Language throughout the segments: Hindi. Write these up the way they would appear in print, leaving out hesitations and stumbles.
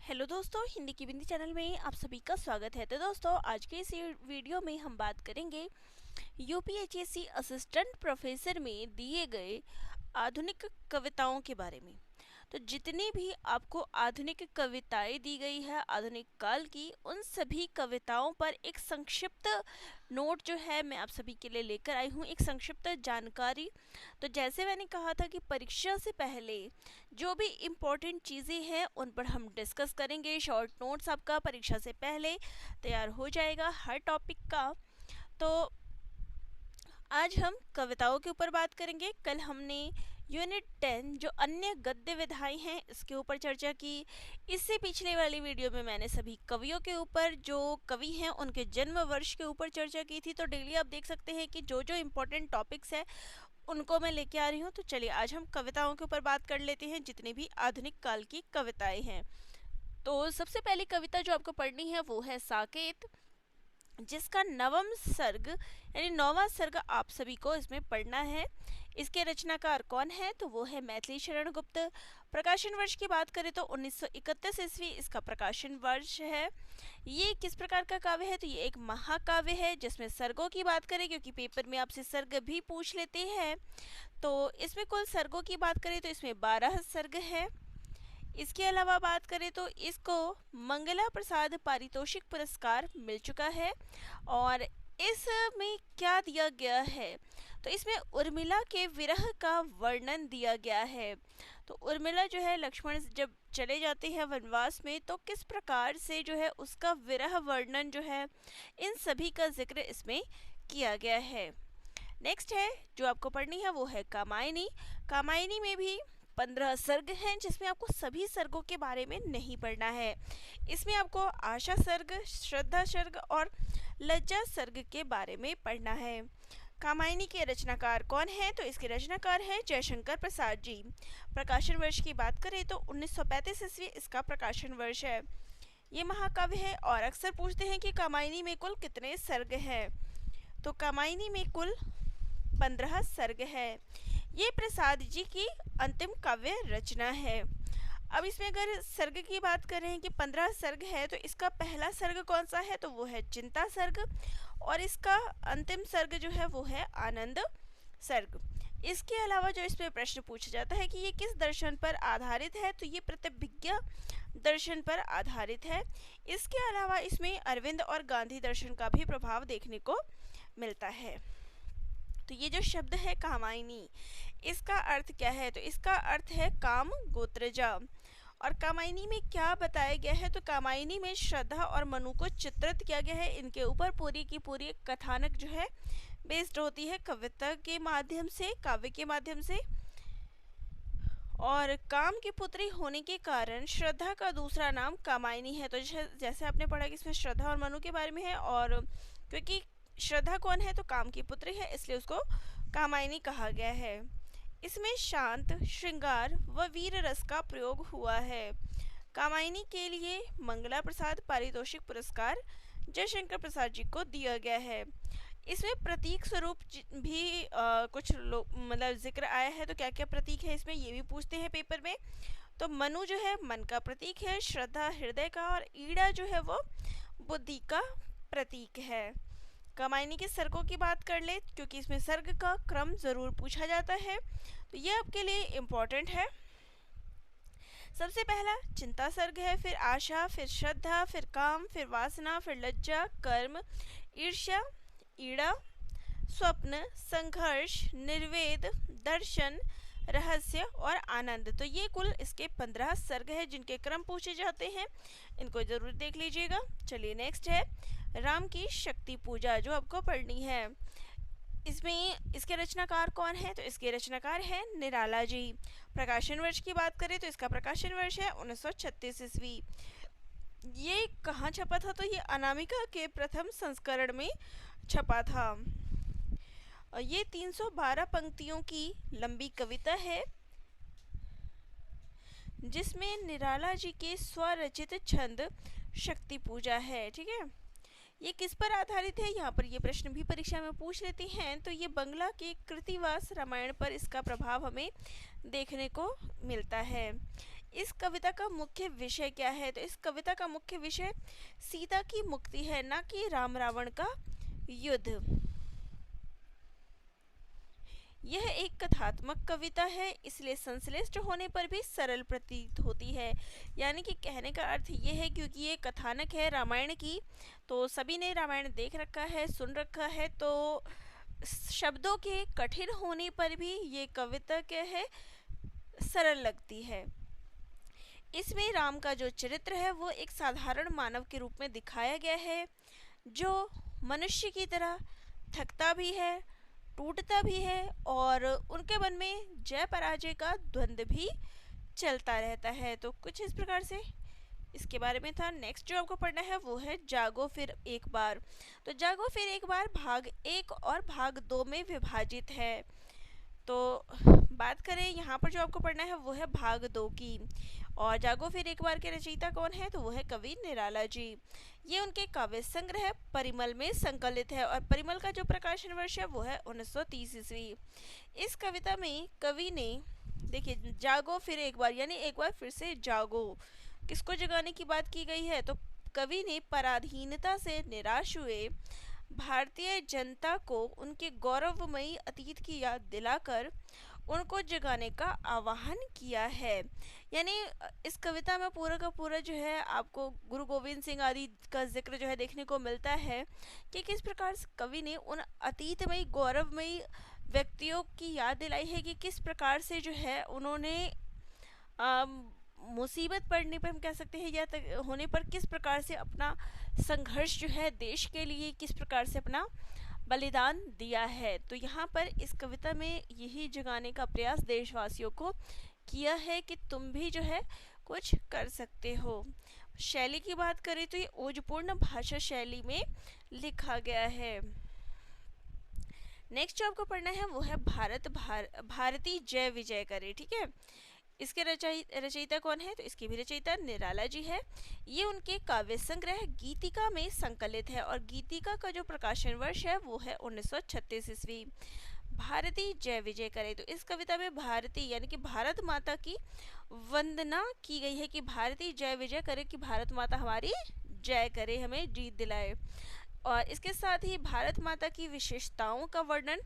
हेलो दोस्तों, हिंदी की बिंदी चैनल में आप सभी का स्वागत है। तो दोस्तों, आज के इस वीडियो में हम बात करेंगे यूपीएचएससी असिस्टेंट प्रोफेसर में दिए गए आधुनिक कविताओं के बारे में। तो जितनी भी आपको आधुनिक कविताएं दी गई है आधुनिक काल की, उन सभी कविताओं पर एक संक्षिप्त नोट जो है मैं आप सभी के लिए लेकर आई हूँ, एक संक्षिप्त जानकारी। तो जैसे मैंने कहा था कि परीक्षा से पहले जो भी इम्पोर्टेंट चीज़ें हैं उन पर हम डिस्कस करेंगे। शॉर्ट नोट्स आपका परीक्षा से पहले तैयार हो जाएगा हर टॉपिक का। तो आज हम कविताओं के ऊपर बात करेंगे। कल हमने यूनिट 10 जो अन्य गद्य विधाएं हैं इसके ऊपर चर्चा की। इससे पिछले वाली वीडियो में मैंने सभी कवियों के ऊपर, जो कवि हैं उनके जन्म वर्ष के ऊपर चर्चा की थी। तो डेली आप देख सकते हैं कि जो जो इम्पोर्टेंट टॉपिक्स है उनको मैं लेके आ रही हूँ। तो चलिए आज हम कविताओं के ऊपर बात कर लेते हैं, जितनी भी आधुनिक काल की कविताएं हैं। तो सबसे पहली कविता जो आपको पढ़नी है वो है साकेत, जिसका नवम सर्ग यानी 9वां सर्ग आप सभी को इसमें पढ़ना है। इसके रचनाकार कौन है? तो वो है मैथिली शरण गुप्त। प्रकाशन वर्ष की बात करें तो 1931 ईस्वी इसका प्रकाशन वर्ष है। ये किस प्रकार का काव्य है? तो ये एक महाकाव्य है जिसमें सर्गों की बात करें, क्योंकि पेपर में आपसे सर्ग भी पूछ लेते हैं। तो इसमें कुल सर्गों की बात करें तो इसमें 12 सर्ग है। इसके अलावा बात करें तो इसको मंगला प्रसाद पारितोषिक पुरस्कार मिल चुका है। और इसमें क्या दिया गया है? तो इसमें उर्मिला के विरह का वर्णन दिया गया है। तो उर्मिला जो है, लक्ष्मण जब चले जाते हैं वनवास में, तो किस प्रकार से जो है उसका विरह वर्णन जो है, इन सभी का जिक्र इसमें किया गया है। नेक्स्ट है जो आपको पढ़नी है वो है कामायनी। कामायनी में भी 15 सर्ग हैं, जिसमें आपको सभी सर्गों के बारे में नहीं पढ़ना है। इसमें आपको आशा सर्ग, श्रद्धा सर्ग और लज्जा सर्ग के बारे में पढ़ना है। कामायनी के रचनाकार कौन है? तो इसके रचनाकार हैं जयशंकर प्रसाद जी। प्रकाशन वर्ष की बात करें तो 1935 ईस्वी इसका प्रकाशन वर्ष है। ये महाकाव्य है और अक्सर पूछते हैं कि कामायनी में कुल कितने सर्ग हैं। तो कामायनी में कुल 15 सर्ग है। ये प्रसाद जी की अंतिम काव्य रचना है। अब इसमें अगर सर्ग की बात करें कि 15 सर्ग है, तो इसका पहला सर्ग कौन सा है? तो वो है चिंता सर्ग। और इसका अंतिम सर्ग जो है वो है आनंद सर्ग। इसके अलावा जो इसमें प्रश्न पूछा जाता है कि ये किस दर्शन पर आधारित है? तो ये प्रतिभिज्ञा दर्शन पर आधारित है। इसके अलावा इसमें अरविंद और गांधी दर्शन का भी प्रभाव देखने को मिलता है। तो ये जो शब्द है कामायनी, इसका अर्थ क्या है? तो इसका अर्थ है काम गोत्रजा। और कामायनी में क्या बताया गया है? तो कामायनी में श्रद्धा और मनु को चित्रित किया गया है। इनके ऊपर पूरी की पूरी कथानक जो है बेस्ड होती है कविता के माध्यम से, काव्य के माध्यम से। और काम की पुत्री होने के कारण श्रद्धा का दूसरा नाम कामायनी है। तो जैसे आपने पढ़ा कि इसमें श्रद्धा और मनु के बारे में है, और क्योंकि श्रद्धा कौन है? तो काम की पुत्री है, इसलिए उसको कामायनी कहा गया है। इसमें शांत, श्रृंगार व वीर रस का प्रयोग हुआ है। कामायनी के लिए मंगला प्रसाद पारितोषिक पुरस्कार जयशंकर प्रसाद जी को दिया गया है। इसमें प्रतीक स्वरूप भी कुछ मतलब जिक्र आया है। तो क्या क्या प्रतीक है इसमें, ये भी पूछते हैं पेपर में। तो मनु जो है मन का प्रतीक है, श्रद्धा हृदय का, और ईड़ा जो है वो बुद्धि का प्रतीक है। कामायनी के सर्गों की बात कर ले, क्योंकि इसमें सर्ग का क्रम ज़रूर पूछा जाता है, तो ये आपके लिए इम्पोर्टेंट है। सबसे पहला चिंता सर्ग है, फिर आशा, फिर श्रद्धा, फिर काम, फिर वासना, फिर लज्जा, कर्म, ईर्ष्या, ईड़ा, स्वप्न, संघर्ष, निर्वेद, दर्शन, रहस्य और आनंद। तो ये कुल इसके 15 सर्ग है जिनके क्रम पूछे जाते हैं, इनको जरूर देख लीजिएगा। चलिए नेक्स्ट है राम की शक्ति पूजा, जो आपको पढ़नी है। इसमें इसके रचनाकार कौन है? तो इसके रचनाकार है निराला जी। प्रकाशन वर्ष की बात करें तो इसका प्रकाशन वर्ष है 1936 ईस्वी। ये कहाँ छपा था? तो ये अनामिका के प्रथम संस्करण में छपा था। ये 312 पंक्तियों की लंबी कविता है, जिसमें निराला जी के स्वरचित छंद शक्ति पूजा है। ठीक है, ये किस पर आधारित है? यहाँ पर ये प्रश्न भी परीक्षा में पूछ लेते हैं। तो ये बंगला के कृतिवास रामायण पर इसका प्रभाव हमें देखने को मिलता है। इस कविता का मुख्य विषय क्या है? तो इस कविता का मुख्य विषय सीता की मुक्ति है, ना कि राम रावण का युद्ध। यह एक कथात्मक कविता है, इसलिए संश्लिष्ट होने पर भी सरल प्रतीत होती है। यानी कि कहने का अर्थ ये है, क्योंकि ये कथानक है रामायण की, तो सभी ने रामायण देख रखा है, सुन रखा है, तो शब्दों के कठिन होने पर भी ये कविता क्या है, सरल लगती है। इसमें राम का जो चरित्र है वो एक साधारण मानव के रूप में दिखाया गया है, जो मनुष्य की तरह थकता भी है, टूटता भी है, और उनके मन में जय पराजय का द्वंद्व भी चलता रहता है। तो कुछ इस प्रकार से इसके बारे में था। नेक्स्ट जो आपको पढ़ना है वो है जागो फिर एक बार। तो जागो फिर एक बार भाग 1 और भाग 2 में विभाजित है। तो बात करें यहाँ पर जो आपको पढ़ना है वो है भाग 2 की। और जागो फिर एक बार के रचयिता कौन है? तो वो है कवि निराला जी। ये उनके काव्य संग्रह परिमल में संकलित है, और परिमल का जो प्रकाशन वर्ष है वो है 1930 ईस्वी। इस कविता में कवि ने, देखिए, जागो फिर एक बार यानी एक बार फिर से जागो, किसको जगाने की बात की गई है? तो कवि ने पराधीनता से निराश हुए भारतीय जनता को उनके गौरवमयी अतीत की याद दिलाकर उनको जगाने का आह्वान किया है। यानी इस कविता में पूरा का पूरा जो है आपको गुरु गोविंद सिंह आदि का जिक्र जो है देखने को मिलता है कि किस प्रकार से कवि ने उन अतीतमयी गौरवमयी व्यक्तियों की याद दिलाई है कि किस प्रकार से जो है उन्होंने मुसीबत पड़ने पर, हम कह सकते हैं, या होने पर किस प्रकार से अपना संघर्ष जो है देश के लिए किस प्रकार से अपना बलिदान दिया है। तो यहाँ पर इस कविता में यही जगाने का प्रयास देशवासियों को किया है कि तुम भी जो है कुछ कर सकते हो। शैली की बात करें तो ये ओजपूर्ण भाषा शैली में लिखा गया है। नेक्स्ट जो आपको पढ़ना है वो है भारती जय विजय करे। ठीक है, इसके रचयिता कौन है? तो इसके भी रचयिता निराला जी है। ये उनके काव्य संग्रह गीतिका में संकलित है, और गीतिका का जो प्रकाशन वर्ष है वो है 1936 ईस्वी। भारती जय विजय करे, तो इस कविता में भारती यानी कि भारत माता की वंदना की गई है कि भारती जय विजय करे, कि भारत माता हमारी जय करे, हमें जीत दिलाए। और इसके साथ ही भारत माता की विशेषताओं का वर्णन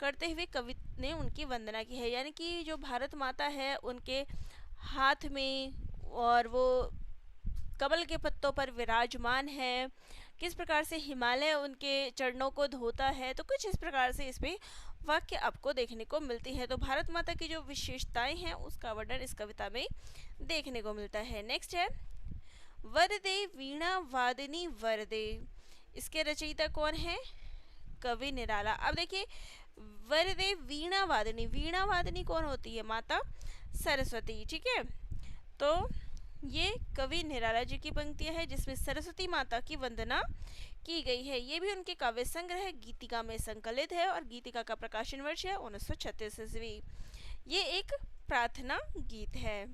करते हुए कवि ने उनकी वंदना की है। यानी कि जो भारत माता है उनके हाथ में और वो कमल के पत्तों पर विराजमान है, किस प्रकार से हिमालय उनके चरणों को धोता है, तो कुछ इस प्रकार से इसमें वाक्य आपको देखने को मिलती है। तो भारत माता की जो विशेषताएं हैं उसका वर्णन इस कविता में देखने को मिलता है। नेक्स्ट है वरदे वीणा वादिनी वरदे। इसके रचयिता कौन है? कवि निराला। अब देखिए, वरदे वीणा वादिनी, वीणा वादिनी कौन होती है? माता सरस्वती। ठीक है, तो ये कवि निराला जी की पंक्तियां हैं जिसमें सरस्वती माता की वंदना की गई है। ये भी उनके काव्य संग्रह गीतिका में संकलित है, और गीतिका का प्रकाशन वर्ष है 1936 ईस्वी। ये एक प्रार्थना गीत है।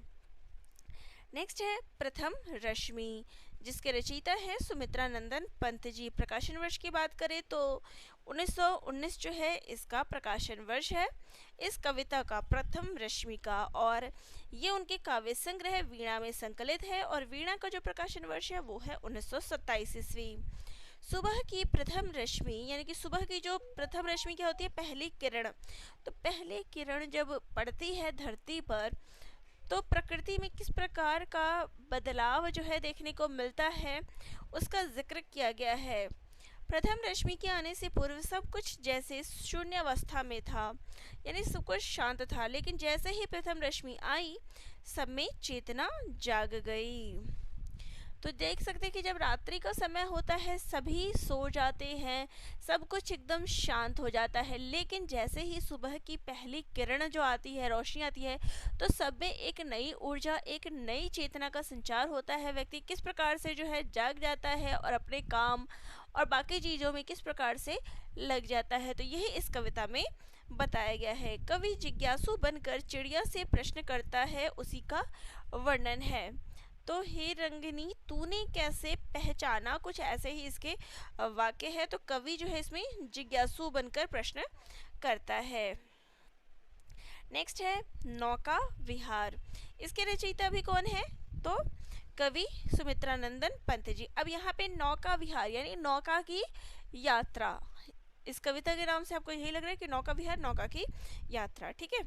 नेक्स्ट है प्रथम रश्मि, जिसके रचयिता है सुमित्रा नंदन पंत जी। प्रकाशन वर्ष की बात करें तो 1919 जो है इसका प्रकाशन वर्ष है इस कविता का, प्रथम रश्मि का। और ये उनके काव्य संग्रह वीणा में संकलित है, और वीणा का जो प्रकाशन वर्ष है वो है 1927 ईस्वी। सुबह की प्रथम रश्मि यानी कि सुबह की जो प्रथम रश्मि क्या होती है? पहली किरण। तो पहली किरण जब पड़ती है धरती पर तो प्रकृति में किस प्रकार का बदलाव जो है देखने को मिलता है उसका जिक्र किया गया है। प्रथम रश्मि के आने से पूर्व सब कुछ जैसे शून्यावस्था में था, यानी सब कुछ शांत था, लेकिन जैसे ही प्रथम रश्मि आई सब में चेतना जाग गई। तो देख सकते हैं कि जब रात्रि का समय होता है सभी सो जाते हैं, सब कुछ एकदम शांत हो जाता है, लेकिन जैसे ही सुबह की पहली किरण जो आती है, रोशनी आती है, तो सब में एक नई ऊर्जा, एक नई चेतना का संचार होता है। व्यक्ति किस प्रकार से जो है जाग जाता है और अपने काम और बाकी चीज़ों में किस प्रकार से लग जाता है। तो यही इस कविता में बताया गया है। कवि जिज्ञासु बनकर चिड़िया से प्रश्न करता है, उसी का वर्णन है। तो हे रंगिनी तूने कैसे पहचाना, कुछ ऐसे ही इसके वाक्य है। तो कवि जो है इसमें जिज्ञासु बनकर प्रश्न करता है। नेक्स्ट है नौका विहार। इसके रचयिता भी कौन है? तो कवि सुमित्रानंदन पंत जी। अब यहाँ पे नौका विहार यानी नौका की यात्रा, इस कविता के नाम से आपको यही लग रहा है कि नौका विहार नौका की यात्रा, ठीक है।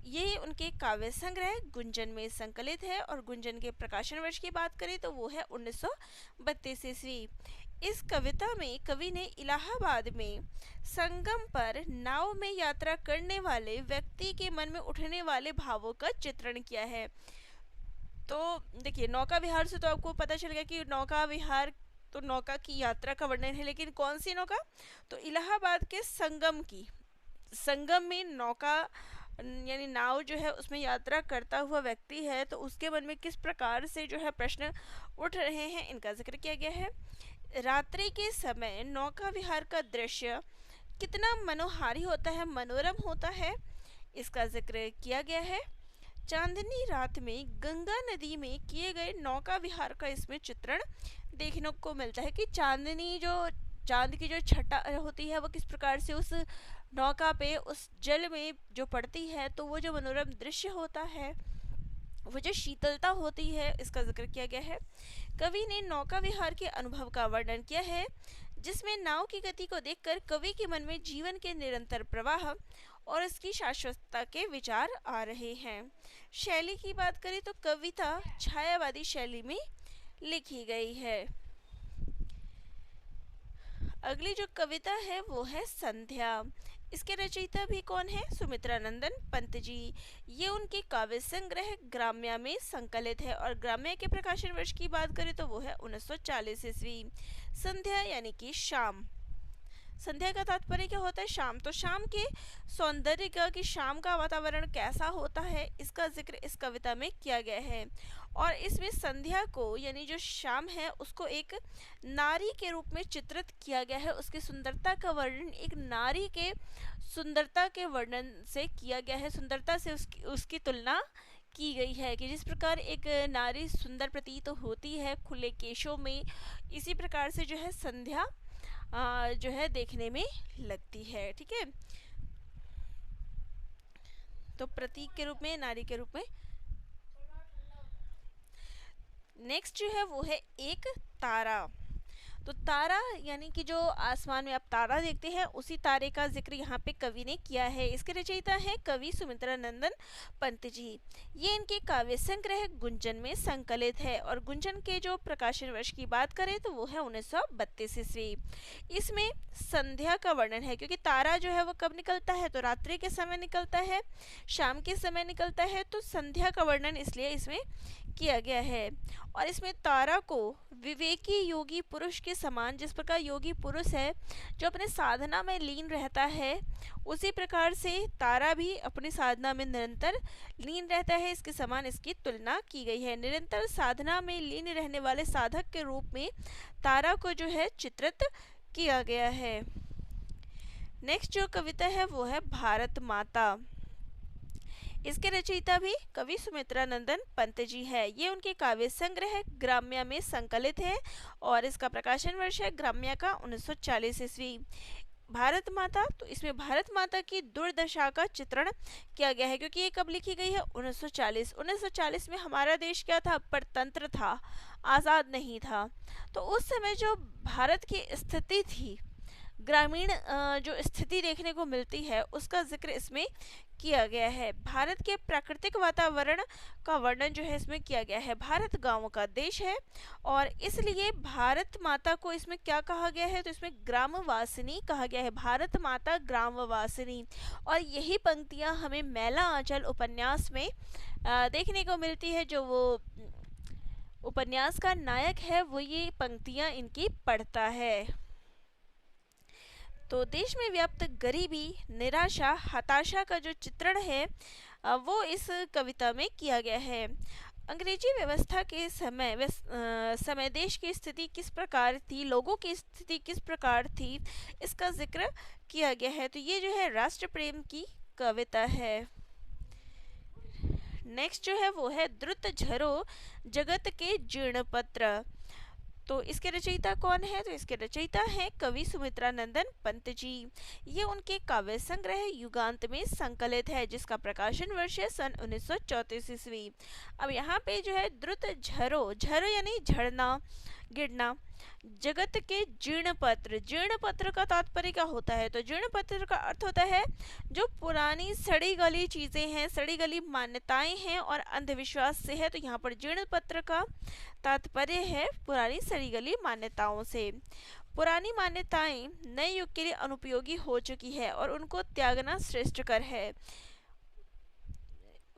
ये उनके काव्य संग्रह गुंजन में संकलित है और गुंजन के प्रकाशन वर्ष की बात करें तो वो है 1932 ईस्वी। इस कविता में कवि ने इलाहाबाद में संगम पर नाव में यात्रा करने वाले व्यक्ति के मन में उठने वाले भावों का चित्रण किया है। तो देखिए, नौका विहार से तो आपको पता चल गया कि नौका विहार तो नौका की यात्रा का वर्णन है, लेकिन कौन सी नौका? तो इलाहाबाद के संगम की, संगम में नौका यानी नाव जो है उसमें यात्रा करता हुआ व्यक्ति है, तो उसके मन में किस प्रकार से जो है प्रश्न उठ रहे हैं, इनका जिक्र किया गया है। रात्रि के समय नौका विहार का दृश्य कितना मनोहारी होता है, मनोरम होता है, इसका जिक्र किया गया है। चांदनी रात में गंगा नदी में किए गए नौका विहार का इसमें चित्रण देखने को मिलता है कि चांदनी जो चांद की जो छटा होती है वो किस प्रकार से उस नौका पे उस जल में जो पड़ती है, तो वो जो मनोरम दृश्य होता है, वो जो शीतलता होती है, इसका जिक्र किया गया है। कवि ने नौका विहार के अनुभव का वर्णन किया है, जिसमें नाव की गति को देखकर कवि के मन में जीवन के निरंतर प्रवाह और इसकी शाश्वतता के विचार आ रहे हैं। शैली की बात करें तो कविता छायावादी शैली में लिखी गई है। अगली जो कविता है वो है संध्या। इसके रचयिता भी कौन है? सुमित्रानंदन पंत जी। ये उनके काव्य संग्रह ग्राम्या में संकलित है और ग्राम्या के प्रकाशन वर्ष की बात करें तो वो है 1940 ईस्वी। संध्या यानी कि शाम। संध्या का तात्पर्य क्या होता है? शाम। तो शाम के सौंदर्य का, कि शाम का वातावरण कैसा होता है, इसका जिक्र इस कविता में किया गया है। और इसमें संध्या को यानी जो शाम है उसको एक नारी के रूप में चित्रित किया गया है। उसकी सुंदरता का वर्णन एक नारी के सुंदरता के वर्णन से किया गया है, सुंदरता से उसकी तुलना की गई है कि जिस प्रकार एक नारी सुंदर प्रतीत होती है खुले केशों में, इसी प्रकार से जो है संध्या जो है देखने में लगती है, ठीक है। तो प्रतीक के रूप में, नारी के रूप में। नेक्स्ट जो है वो है एक तारा। तो तारा यानी कि जो आसमान में आप तारा देखते हैं, उसी तारे का जिक्र यहाँ पे कवि ने किया है। इसके रचयिता हैं कवि सुमित्रानंदन पंत जी। ये इनके काव्य संग्रह गुंजन में संकलित है और गुंजन के जो प्रकाशन वर्ष की बात करें तो वो है 1932 ईस्वी। इसमें संध्या का वर्णन है, क्योंकि तारा जो है वो कब निकलता है? तो रात्रि के समय निकलता है, शाम के समय निकलता है, तो संध्या का वर्णन इसलिए इसमें किया गया है। और इसमें तारा को विवेकी योगी पुरुष के समान, जिस प्रकार योगी पुरुष है जो अपने साधना में लीन रहता है, उसी प्रकार से तारा भी अपनी साधना में निरंतर लीन रहता है, इसके समान इसकी तुलना की गई है। निरंतर साधना में लीन रहने वाले साधक के रूप में तारा को जो है चित्रित किया गया है। नेक्स्ट जो कविता है वो है भारत माता। इसके रचयिता भी कवि सुमित्रानंदन पंत जी है। ये उनके काव्य संग्रह ग्राम्या में संकलित है और इसका प्रकाशन वर्ष है ग्राम्या का 1940 ईस्वी। भारत माता, तो इसमें भारत माता की दुर्दशा का चित्रण किया गया है, क्योंकि ये कब लिखी गई है? 1940 में हमारा देश क्या था? परतंत्र था, आज़ाद नहीं था। तो उस समय जो भारत की स्थिति थी, ग्रामीण जो स्थिति देखने को मिलती है, उसका जिक्र इसमें किया गया है। भारत के प्राकृतिक वातावरण का वर्णन जो है इसमें किया गया है। भारत गांवों का देश है और इसलिए भारत माता को इसमें क्या कहा गया है? तो इसमें ग्रामवासिनी कहा गया है, भारत माता ग्रामवासिनी। और यही पंक्तियां हमें मैला आंचल उपन्यास में देखने को मिलती है। जो वो उपन्यास का नायक है वो ये पंक्तियां इनकी पढ़ता है। तो देश में व्याप्त गरीबी, निराशा, हताशा का जो चित्रण है वो इस कविता में किया गया है। अंग्रेजी व्यवस्था के समय देश की स्थिति किस प्रकार थी, लोगों की स्थिति किस प्रकार थी, इसका जिक्र किया गया है। तो ये जो है राष्ट्र प्रेम की कविता है। नेक्स्ट जो है वो है द्रुत झरो जगत के जीर्ण पत्र। तो इसके रचयिता कौन है? तो इसके रचयिता हैं कवि सुमित्रा नंदन पंत जी। ये उनके काव्य संग्रह युगांत में संकलित है, जिसका प्रकाशन वर्ष है सन 1934 ईस्वी। अब यहाँ पे जो है द्रुत झरो, झरो यानी झड़ना, गिरना, जगत के जीर्ण पत्र का तात्पर्य क्या होता है? तो जीर्ण पत्र का अर्थ होता है जो पुरानी सड़ी गली चीजें हैं, सड़ी गली मान्यताएं हैं और अंधविश्वास से है। तो यहाँ पर जीर्ण पत्र का तात्पर्य है पुरानी सड़ी गली मान्यताओं से। पुरानी मान्यताएं नए युग के लिए अनुपयोगी हो चुकी है और उनको त्यागना श्रेष्ठकर है।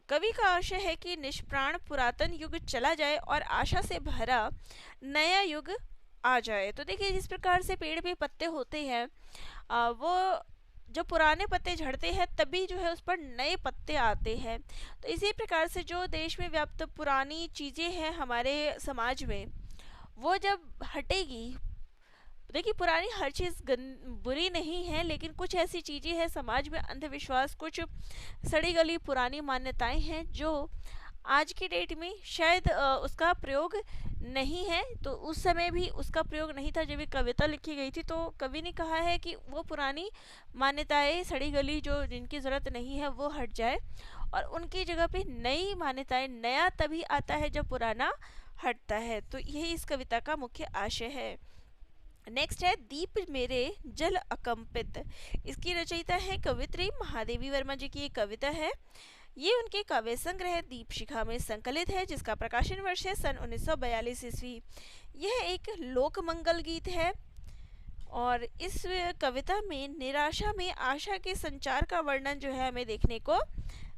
कवि का आशय है कि निष्प्राण पुरातन युग चला जाए और आशा से भरा नया युग आ जाए। तो देखिए, जिस प्रकार से पेड़ पे पत्ते होते हैं, वो जो पुराने पत्ते झड़ते हैं तभी जो है उस पर नए पत्ते आते हैं। तो इसी प्रकार से जो देश में व्याप्त पुरानी चीज़ें हैं हमारे समाज में, वो जब हटेगी, देखिए पुरानी हर चीज़ बुरी नहीं है, लेकिन कुछ ऐसी चीज़ें हैं समाज में, अंधविश्वास, कुछ सड़ी गली पुरानी मान्यताएं हैं जो आज की डेट में शायद उसका प्रयोग नहीं है। तो उस समय भी उसका प्रयोग नहीं था जब ये कविता लिखी गई थी। तो कवि ने कहा है कि वो पुरानी मान्यताएं, सड़ी गली जो जिनकी ज़रूरत नहीं है वो हट जाए और उनकी जगह पे नई मान्यताएं, नया तभी आता है जब पुराना हटता है। तो यही इस कविता का मुख्य आशय है। नेक्स्ट है दीप मेरे जल अकंपित। इसकी रचयिता है कवित्री महादेवी वर्मा जी की एक कविता है। ये उनके काव्य संग्रह दीपशिखा में संकलित है, जिसका प्रकाशन वर्ष है सन 1942 ईस्वी। यह एक लोक मंगल गीत है और इस कविता में निराशा में आशा के संचार का वर्णन जो है हमें देखने को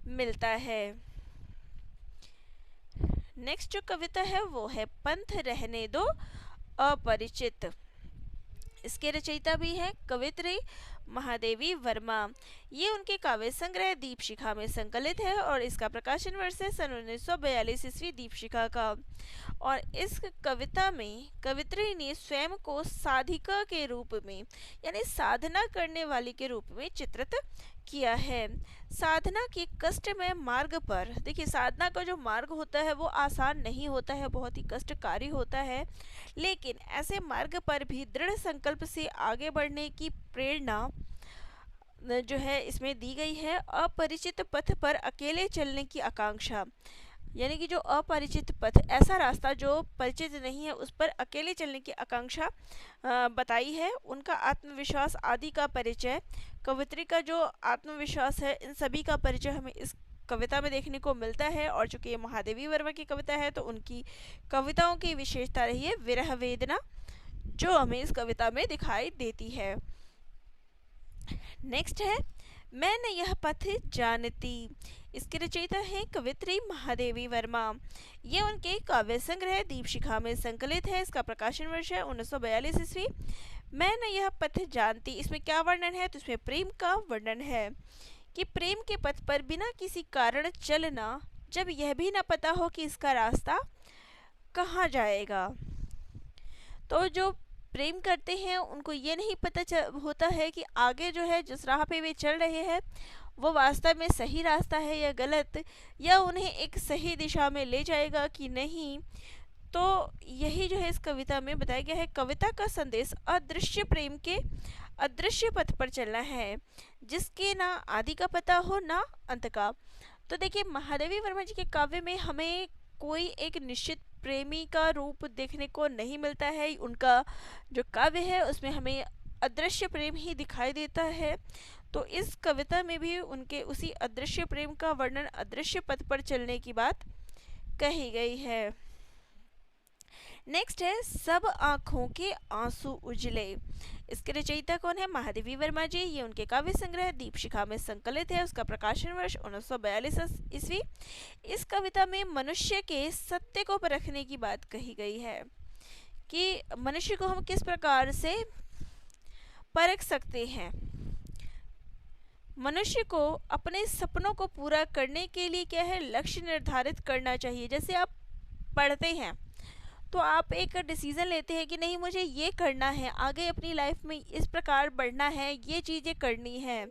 मिलता है। नेक्स्ट जो कविता है वो है पंथ रहने दो अपरिचित। इसके रचयिता भी हैं कवित्री महादेवी वर्मा। ये उनके काव्य संग्रह दीपशिखा में संकलित है और इसका प्रकाशन वर्ष है सन 1942 ईस्वी दीपशिखा का। और इस कविता में कवित्री ने स्वयं को साधिका के रूप में, यानी साधना करने वाली के रूप में चित्रित किया है। साधना के कष्टमय मार्ग पर, देखिए साधना का जो मार्ग होता है वो आसान नहीं होता है, बहुत ही कष्टकारी होता है, लेकिन ऐसे मार्ग पर भी दृढ़ संकल्प से आगे बढ़ने की प्रेरणा जो है इसमें दी गई है। अपरिचित पथ पर अकेले चलने की आकांक्षा, यानी कि जो अपरिचित पथ, ऐसा रास्ता जो परिचित नहीं है उस पर अकेले चलने की आकांक्षा बताई है। उनका आत्मविश्वास आदि का परिचय, कवित्री का जो आत्मविश्वास है, इन सभी का परिचय हमें इस कविता में देखने को मिलता है। और चूंकि ये महादेवी वर्मा की कविता है तो उनकी कविताओं की विशेषता रही है विरह वेदना, जो हमें इस कविता में दिखाई देती है। नेक्स्ट है मैं न यह पथ जानती। इसके रचयिता हैं कवित्री महादेवी वर्मा। ये उनके काव्य संग्रह दीपशिखा में संकलित है। इसका प्रकाशन वर्ष है 1942 ईस्वी। मैं न यह पथ जानती, इसमें क्या वर्णन है? तो इसमें प्रेम का वर्णन है कि प्रेम के पथ पर बिना किसी कारण चलना, जब यह भी न पता हो कि इसका रास्ता कहाँ जाएगा। तो जो प्रेम करते हैं उनको ये नहीं पता होता है कि आगे जो है जिस राह पे वे चल रहे हैं वो वास्तव में सही रास्ता है या गलत, या उन्हें एक सही दिशा में ले जाएगा कि नहीं। तो यही जो है इस कविता में बताया गया है। कविता का संदेश अदृश्य प्रेम के अदृश्य पथ पर चलना है, जिसके ना आदि का पता हो ना अंत का। तो देखिए महादेवी वर्मा जी के काव्य में हमें कोई एक निश्चित प्रेमी का रूप देखने को नहीं मिलता है। उनका जो काव्य है उसमें हमें अदृश्य प्रेम ही दिखाई देता है। तो इस कविता में भी उनके उसी अदृश्य प्रेम का वर्णन, अदृश्य पथ पर चलने की बात कही गई है। नेक्स्ट है सब आँखों के आंसू उजले। इसके रचयिता कौन है? महादेवी वर्मा जी। ये उनके काव्य संग्रह दीपशिखा में संकलित है। उसका प्रकाशन वर्ष 1942 ईस्वी। इस कविता में मनुष्य के सत्य को परखने की बात कही गई है कि मनुष्य को हम किस प्रकार से परख सकते हैं। मनुष्य को अपने सपनों को पूरा करने के लिए क्या है, लक्ष्य निर्धारित करना चाहिए। जैसे आप पढ़ते हैं तो आप एक डिसीज़न लेते हैं कि नहीं मुझे ये करना है, आगे अपनी लाइफ में इस प्रकार बढ़ना है, ये चीज़ें करनी है,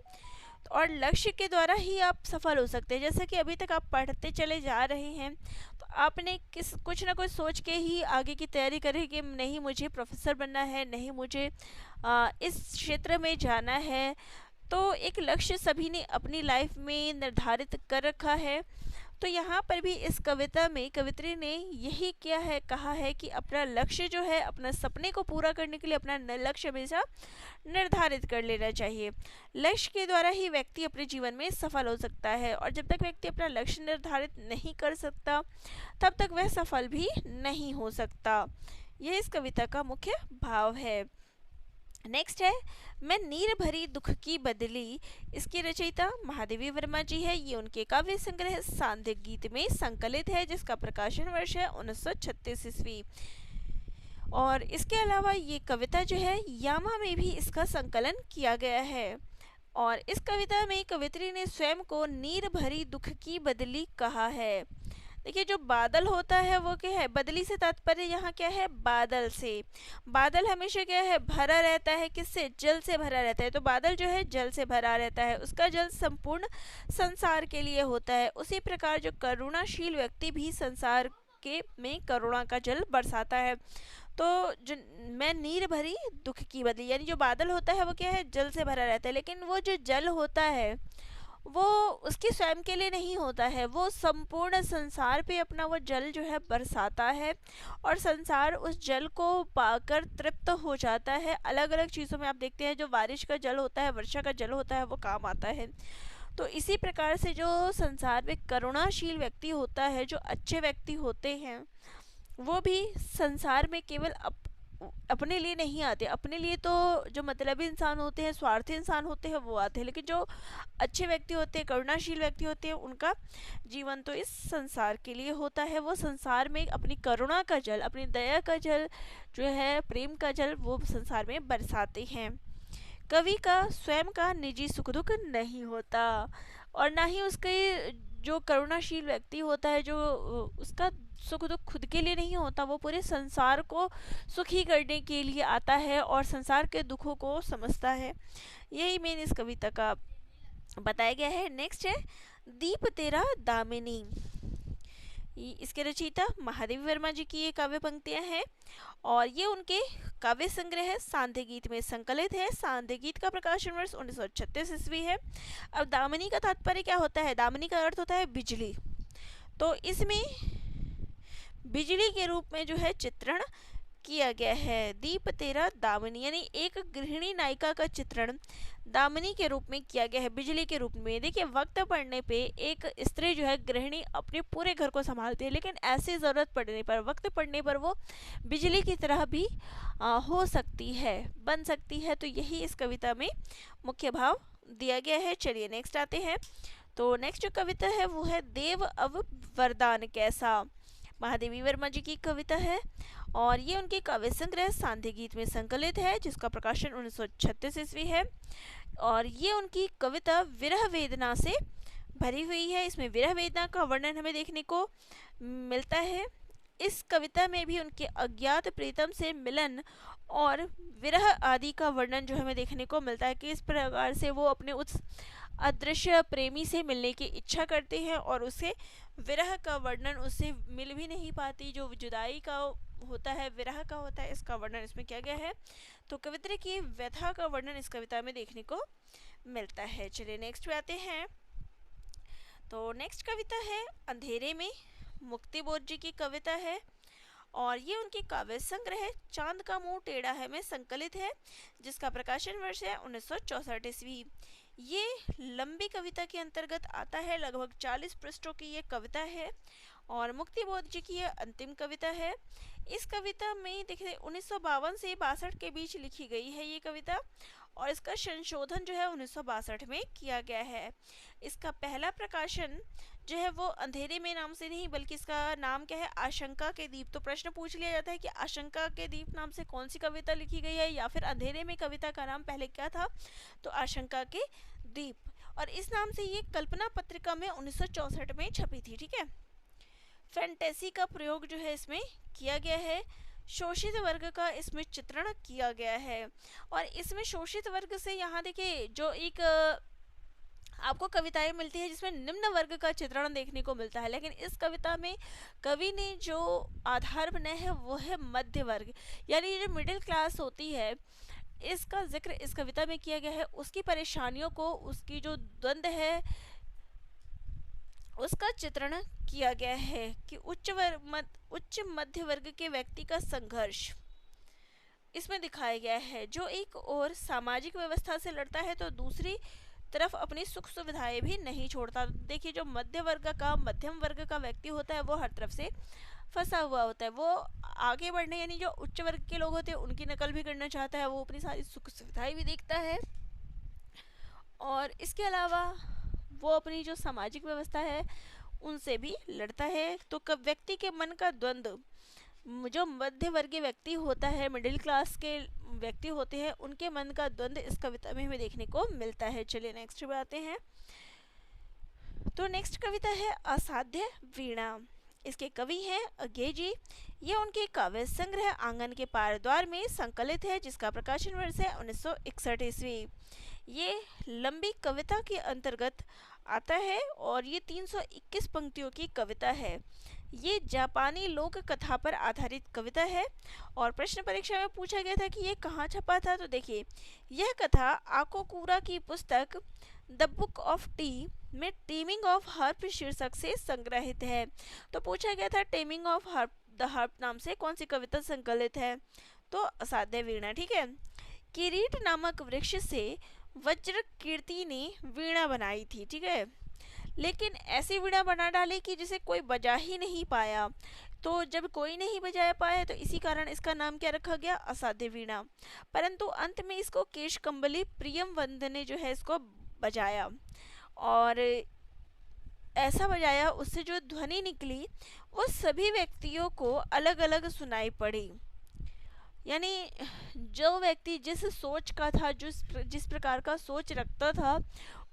और लक्ष्य के द्वारा ही आप सफल हो सकते हैं। जैसे कि अभी तक आप पढ़ते चले जा रहे हैं तो आपने कुछ ना कुछ सोच के ही आगे की तैयारी करी कि नहीं मुझे प्रोफेसर बनना है, नहीं मुझे इस क्षेत्र में जाना है। तो एक लक्ष्य सभी ने अपनी लाइफ में निर्धारित कर रखा है। तो यहाँ पर भी इस कविता में कवित्री ने यही किया है, कहा है कि अपना लक्ष्य जो है, अपना सपने को पूरा करने के लिए अपना लक्ष्य हमेशा निर्धारित कर लेना चाहिए। लक्ष्य के द्वारा ही व्यक्ति अपने जीवन में सफल हो सकता है, और जब तक व्यक्ति अपना लक्ष्य निर्धारित नहीं कर सकता तब तक वह सफल भी नहीं हो सकता। यह इस कविता का मुख्य भाव है। नेक्स्ट है मैं नीर भरी दुख की बदली। इसकी रचयिता महादेवी वर्मा जी है। ये उनके काव्य संग्रह सांध्य गीत में संकलित है, जिसका प्रकाशन वर्ष है 1936 ईस्वी। और इसके अलावा ये कविता जो है यामा में भी इसका संकलन किया गया है। और इस कविता में कवित्री ने स्वयं को नीर भरी दुख की बदली कहा है। देखिए जो बादल होता है वो क्या है, बदली से तात्पर्य यहाँ क्या है, बादल से। बादल हमेशा क्या है, भरा रहता है, किससे, जल से भरा रहता है। तो बादल जो है जल से भरा रहता है, उसका जल संपूर्ण संसार के लिए होता है। उसी प्रकार जो करुणाशील व्यक्ति भी संसार के में करुणा का जल बरसाता है। तो जो मैं नीर भरी दुख की बदली, यानी जो बादल होता है वो क्या है, जल से भरा रहता है, लेकिन वो जो जल होता है वो उसके स्वयं के लिए नहीं होता है, वो संपूर्ण संसार पे अपना वो जल जो है बरसाता है, और संसार उस जल को पाकर तृप्त हो जाता है। अलग अलग चीज़ों में आप देखते हैं जो बारिश का जल होता है, वर्षा का जल होता है, वो काम आता है। तो इसी प्रकार से जो संसार में करुणाशील व्यक्ति होता है, जो अच्छे व्यक्ति होते हैं, वो भी संसार में केवल अपने लिए नहीं आते। अपने लिए तो जो मतलबी इंसान होते हैं, स्वार्थी इंसान होते हैं, वो आते हैं, लेकिन जो अच्छे व्यक्ति होते हैं, करुणाशील व्यक्ति होते हैं, उनका जीवन तो इस संसार के लिए होता है। वो संसार में अपनी करुणा का जल, अपनी दया का जल जो है, प्रेम का जल, वो संसार में बरसाते हैं। कवि का स्वयं का निजी सुख दुख नहीं होता, और ना ही उसके जो करुणाशील व्यक्ति होता है, जो उसका सुख दुख खुद के लिए नहीं होता, वो पूरे संसार को सुखी करने के लिए आता है और संसार के दुखों को समझता है। यही मेन इस कविता का बताया गया है। नेक्स्ट है दीप तेरा दामिनी। इसके रचयिता महादेवी वर्मा जी की ये काव्य पंक्तियां हैं, और ये उनके काव्य संग्रह सांध्य गीत में संकलित है। सांध्य गीत का प्रकाशन वर्ष 1936 ईस्वी है। अब दामिनी का तात्पर्य क्या होता है, दामिनी का अर्थ होता है बिजली। तो इसमें बिजली के रूप में जो है चित्रण किया गया है। दीप तेरा दामिनी, यानी एक गृहिणी नायिका का चित्रण दामिनी के रूप में किया गया है, बिजली के रूप में। देखिए वक्त पड़ने पे एक स्त्री जो है गृहिणी अपने पूरे घर को संभालती है, लेकिन ऐसी ज़रूरत पड़ने पर, वक्त पड़ने पर वो बिजली की तरह भी हो सकती है, बन सकती है। तो यही इस कविता में मुख्य भाव दिया गया है। चलिए नेक्स्ट आते हैं। तो नेक्स्ट जो कविता है वो है देव अब वरदान कैसा। महादेवी वर्मा जी की कविता है, और ये उनके काव्य संग्रह सांध्य गीत में संकलित है, जिसका प्रकाशन 1936 ईस्वी है। और ये उनकी कविता विरह वेदना से भरी हुई है। इसमें विरह वेदना का वर्णन हमें देखने को मिलता है। इस कविता में भी उनके अज्ञात प्रीतम से मिलन और विरह आदि का वर्णन जो हमें देखने को मिलता है, कि इस प्रकार से वो अपने उस अदृश्य प्रेमी से मिलने की इच्छा करते हैं, और उसे विरह का वर्णन उससे मिल भी नहीं पाती, जो जुदाई का होता है, विरह का होता है, इसका वर्णन इसमें किया गया है। तो कवित्री की व्यथा का वर्णन इस कविता में देखने को मिलता है। चलिए नेक्स्ट पे आते हैं। तो नेक्स्ट कविता है अंधेरे में। मुक्ति बोध जी की कविता है, और ये उनकी काव्य संग्रह चांद का मुंह टेढ़ा है में संकलित है, जिसका प्रकाशन वर्ष है 1964 ईस्वी। ये लंबी कविता के अंतर्गत आता है, लगभग 40 पृष्ठों की ये कविता है, और मुक्ति बोध जी की यह अंतिम कविता है। इस कविता में देखिए 1952 से 62 के बीच लिखी गई है ये कविता, और इसका संशोधन जो है 1962 में किया गया है। इसका पहला प्रकाशन जो है वो अंधेरे में नाम से नहीं, बल्कि इसका नाम क्या है, आशंका के दीप। तो प्रश्न पूछ लिया जाता है कि आशंका के दीप नाम से कौन सी कविता लिखी गई है, या फिर अंधेरे में कविता का नाम पहले क्या था, तो आशंका के दीप। और इस नाम से ये कल्पना पत्रिका में 1964 में छपी थी। ठीक है, फैंटेसी का प्रयोग जो है इसमें किया गया है, शोषित वर्ग का इसमें चित्रण किया गया है। और इसमें शोषित वर्ग से यहाँ देखिए जो एक आपको कविताएं मिलती है जिसमें निम्न वर्ग का चित्रण देखने को मिलता है, लेकिन इस कविता में कवि ने जो आधार बनाया है वो है मध्य वर्ग, यानी जो मिडिल क्लास होती है, इसका जिक्र इस कविता में किया गया है। उसकी परेशानियों को, उसकी जो द्वंद है उसका चित्रण किया गया है कि उच्च मध्य वर्ग के व्यक्ति का संघर्ष इसमें दिखाया गया है, जो एक और सामाजिक व्यवस्था से लड़ता है तो दूसरी तरफ अपनी सुख सुविधाएं भी नहीं छोड़ता। देखिए, जो मध्यम वर्ग का व्यक्ति होता है वो हर तरफ से फंसा हुआ होता है, वो आगे बढ़ने, यानी जो उच्च वर्ग के लोग होते हैं उनकी नकल भी करना चाहता है, वो अपनी सारी सुख सुविधाएं भी देखता है, और इसके अलावा वो अपनी जो सामाजिक व्यवस्था है उनसे भी लड़ता है। तो कब व्यक्ति के मन का द्वंद्व, जो मध्य वर्गीय व्यक्ति होता है, मिडिल क्लास के व्यक्ति होते हैं, उनके मन का द्वंद्व इस कविता में हमें देखने को मिलता है। चलिए नेक्स्ट पे आते हैं। तो नेक्स्ट कविता है असाध्य वीणा। इसके कवि हैं अज्ञे जी। ये उनके काव्य संग्रह आंगन के पारद्वार में संकलित है, जिसका प्रकाशन वर्ष है 1961 ईस्वी। ये लंबी कविता के अंतर्गत आता है और ये 321 पंक्तियों की कविता है। ये जापानी लोक कथा पर आधारित कविता है और प्रश्न परीक्षा में पूछा गया था कि ये कहाँ छपा था। तो देखिए, यह कथा आकोकूरा की पुस्तक द बुक ऑफ टी में टेमिंग ऑफ हार्प शीर्षक से संग्रहित है। तो पूछा गया था taming of harp the harp नाम से कौन सी कविता संकलित है, तो असाध्य वीणा। ठीक है। किरीट नामक वृक्ष से वज्र कीर्ति ने वीणा बनाई थी, ठीक है, लेकिन ऐसी वीणा बना डाली कि जिसे कोई बजा ही नहीं पाया। तो जब कोई नहीं बजा पाया तो इसी कारण इसका नाम क्या रखा गया, असाध्य वीणा। परंतु अंत में इसको केश कंबली प्रियम वंद ने जो है इसको बजाया, और ऐसा बजाया उससे जो ध्वनि निकली वो सभी व्यक्तियों को अलग अलग सुनाई पड़ी। यानी जो व्यक्ति जिस सोच का था, जिस प्रकार का सोच रखता था,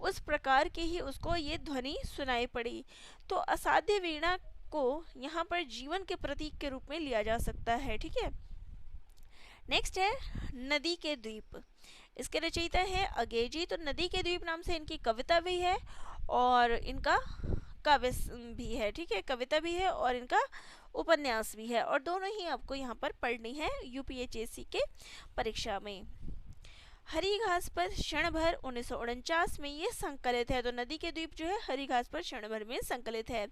उस प्रकार की ही उसको ये ध्वनि सुनाई पड़ी। तो असाध्य वीणा को यहाँ पर जीवन के प्रतीक के रूप में लिया जा सकता है। ठीक है। नेक्स्ट है नदी के द्वीप। इसके रचयिता है अज्ञे जी। तो नदी के द्वीप नाम से इनकी कविता भी है और इनका काव्य भी है। ठीक है, कविता भी है और इनका उपन्यास भी है, और दोनों ही आपको यहाँ पर पढ़नी है यूपीएचएससी के परीक्षा में। हरी घास पर क्षण भर 1949 में ये संकलित है। तो नदी के द्वीप जो है हरी घास पर क्षण भर में संकलित है।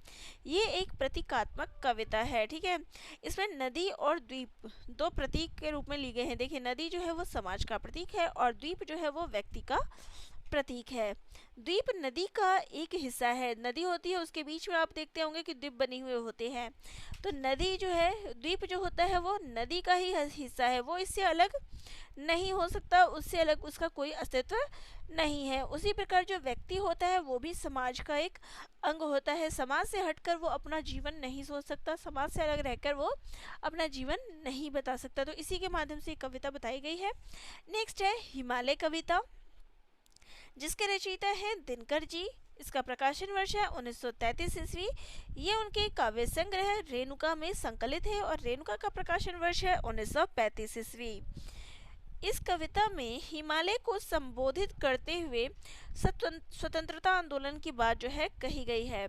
ये एक प्रतीकात्मक कविता है। ठीक है, इसमें नदी और द्वीप दो प्रतीक के रूप में ली गए हैं। देखिए, नदी जो है वो समाज का प्रतीक है और द्वीप जो है वो व्यक्ति का प्रतीक है। द्वीप नदी का एक हिस्सा है। नदी होती है, उसके बीच में आप देखते होंगे कि द्वीप बने हुए होते हैं। तो नदी जो है, द्वीप जो होता है वो नदी का ही हिस्सा है, वो इससे अलग नहीं हो सकता, उससे अलग उसका कोई अस्तित्व नहीं है। उसी प्रकार जो व्यक्ति होता है वो भी समाज का एक अंग होता है। समाज से हटकर वो अपना जीवन नहीं सोच सकता, समाज से अलग रहकर वो अपना जीवन नहीं बता सकता। तो इसी के माध्यम से कविता बताई गई है। नेक्स्ट है हिमालय कविता, जिसके रचयिता है दिनकर जी। इसका प्रकाशन वर्ष है 1933 ईस्वी। ये उनके काव्य संग्रह रेणुका में संकलित है और रेणुका का प्रकाशन वर्ष है 1935 ईस्वी। इस कविता में हिमालय को संबोधित करते हुए स्वतंत्रता आंदोलन की बात जो है कही गई है।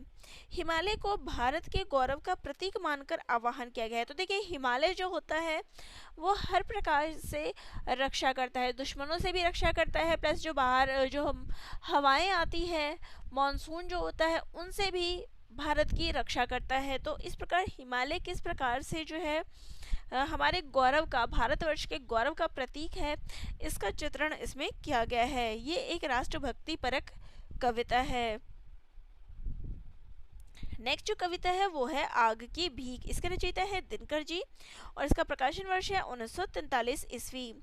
हिमालय को भारत के गौरव का प्रतीक मानकर आह्वान किया गया है। तो देखिए, हिमालय जो होता है वो हर प्रकार से रक्षा करता है, दुश्मनों से भी रक्षा करता है, प्लस जो बाहर जो हवाएं आती है, मॉनसून जो होता है, उनसे भी भारत की रक्षा करता है। तो इस प्रकार हिमालय किस प्रकार से जो है हमारे गौरव का, भारतवर्ष के गौरव का प्रतीक है, इसका चित्रण इसमें किया गया है। ये एक राष्ट्रभक्ति परक कविता है। नेक्स्ट जो कविता है वो है आग की भीख। इसके रचयिता है दिनकर जी और इसका प्रकाशन वर्ष है 1943 ईस्वी।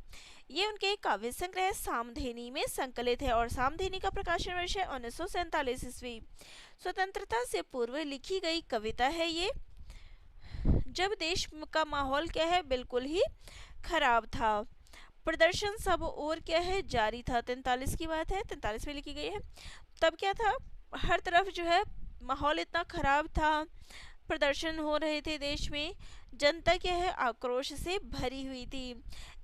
ये उनके काव्य संग्रह सामधेनी में संकलित है और सामधेनी का प्रकाशन वर्ष है 1947 ईस्वी। स्वतंत्रता से पूर्व लिखी गई कविता है ये, जब देश का माहौल क्या है, बिल्कुल ही खराब था। प्रदर्शन सब और क्या है, जारी था। 43 की बात है, 43 में लिखी गई है। तब क्या था, हर तरफ जो है माहौल इतना खराब था, प्रदर्शन हो रहे थे देश में, जनता क्या है आक्रोश से भरी हुई थी।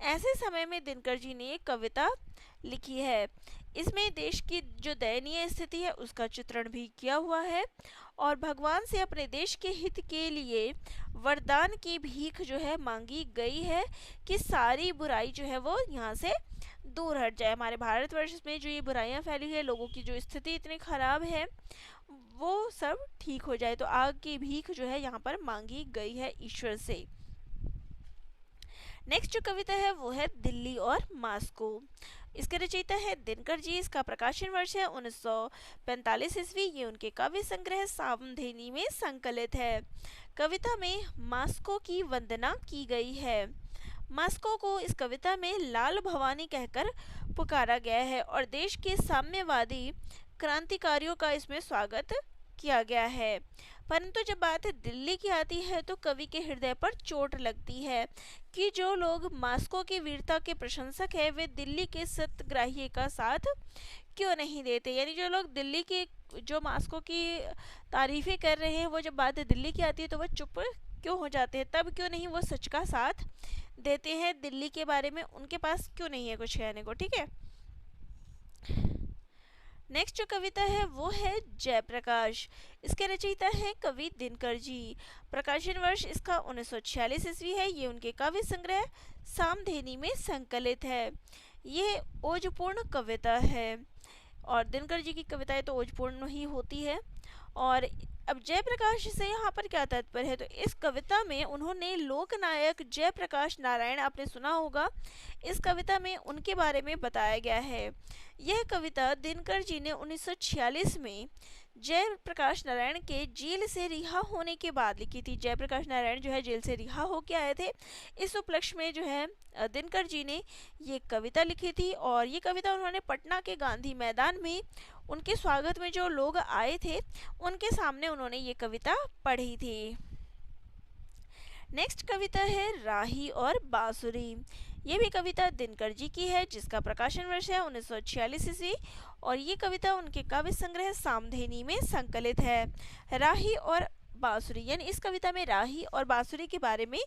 ऐसे समय में दिनकर जी ने एक कविता लिखी है। इसमें देश की जो दयनीय स्थिति है उसका चित्रण भी किया हुआ है और भगवान से अपने देश के हित के लिए वरदान की भीख जो है मांगी गई है कि सारी बुराई जो है वो यहाँ से दूर हट जाए। हमारे भारतवर्ष में जो ये बुराइयां फैली है, लोगों की जो स्थिति इतनी खराब है, वो सब ठीक हो जाए। तो आग की भीख जो है यहाँ पर मांगी गई है ईश्वर से। नेक्स्ट जो कविता है वो है दिल्ली और मास्को। इसके रचयिता है दिनकर जी। इसका प्रकाशन वर्ष है 1945 ईस्वी। ये उनके काव्य संग्रह सामधेनी में संकलित है। कविता में मास्को की वंदना की गई है। मास्को को इस कविता में लाल भवानी कहकर पुकारा गया है और देश के साम्यवादी क्रांतिकारियों का इसमें स्वागत किया गया है। परंतु जब बात दिल्ली की आती है तो कवि के हृदय पर चोट लगती है कि जो लोग मास्को की वीरता के प्रशंसक हैं वे दिल्ली के सत्याग्रही का साथ क्यों नहीं देते। यानी जो लोग दिल्ली की, जो मास्को की तारीफें कर रहे हैं, वो जब बात दिल्ली की आती है तो वह चुप क्यों हो जाते हैं, तब क्यों नहीं वो सच का साथ देते हैं, दिल्ली के बारे में उनके पास क्यों नहीं है कुछ कहने को। ठीक है, नेक्स्ट जो कविता है वो है जयप्रकाश। इसके रचयिता है कवि दिनकर जी। प्रकाशन वर्ष इसका 1946 ईस्वी है। ये उनके काव्य संग्रह सामधेनी में संकलित है। ये ओजपूर्ण कविता है और दिनकर जी की कविताएं तो ओजपूर्ण ही होती है। और अब जयप्रकाश से यहाँ पर क्या तात्पर्य है, तो इस कविता में उन्होंने लोकनायक जयप्रकाश नारायण, आपने सुना होगा, इस कविता में उनके बारे में बताया गया है। यह कविता दिनकर जी ने 1946 में जयप्रकाश नारायण के जेल से रिहा होने के बाद लिखी थी। जयप्रकाश नारायण जो है जेल से रिहा होके आए थे। इस उपलक्ष्य में जो है दिनकर जी ने ये कविता लिखी थी और ये कविता उन्होंने पटना के गांधी मैदान में उनके स्वागत में जो लोग आए थे उनके सामने उन्होंने ये कविता पढ़ी थी। नेक्स्ट कविता है राही और बांसुरी। ये भी कविता दिनकर जी की है जिसका प्रकाशन वर्ष है 1946 ईस्वी और ये कविता उनके काव्य संग्रह सामधेनी में संकलित है। राही और बांसुरी, यानी इस कविता में राही और बांसुरी के बारे में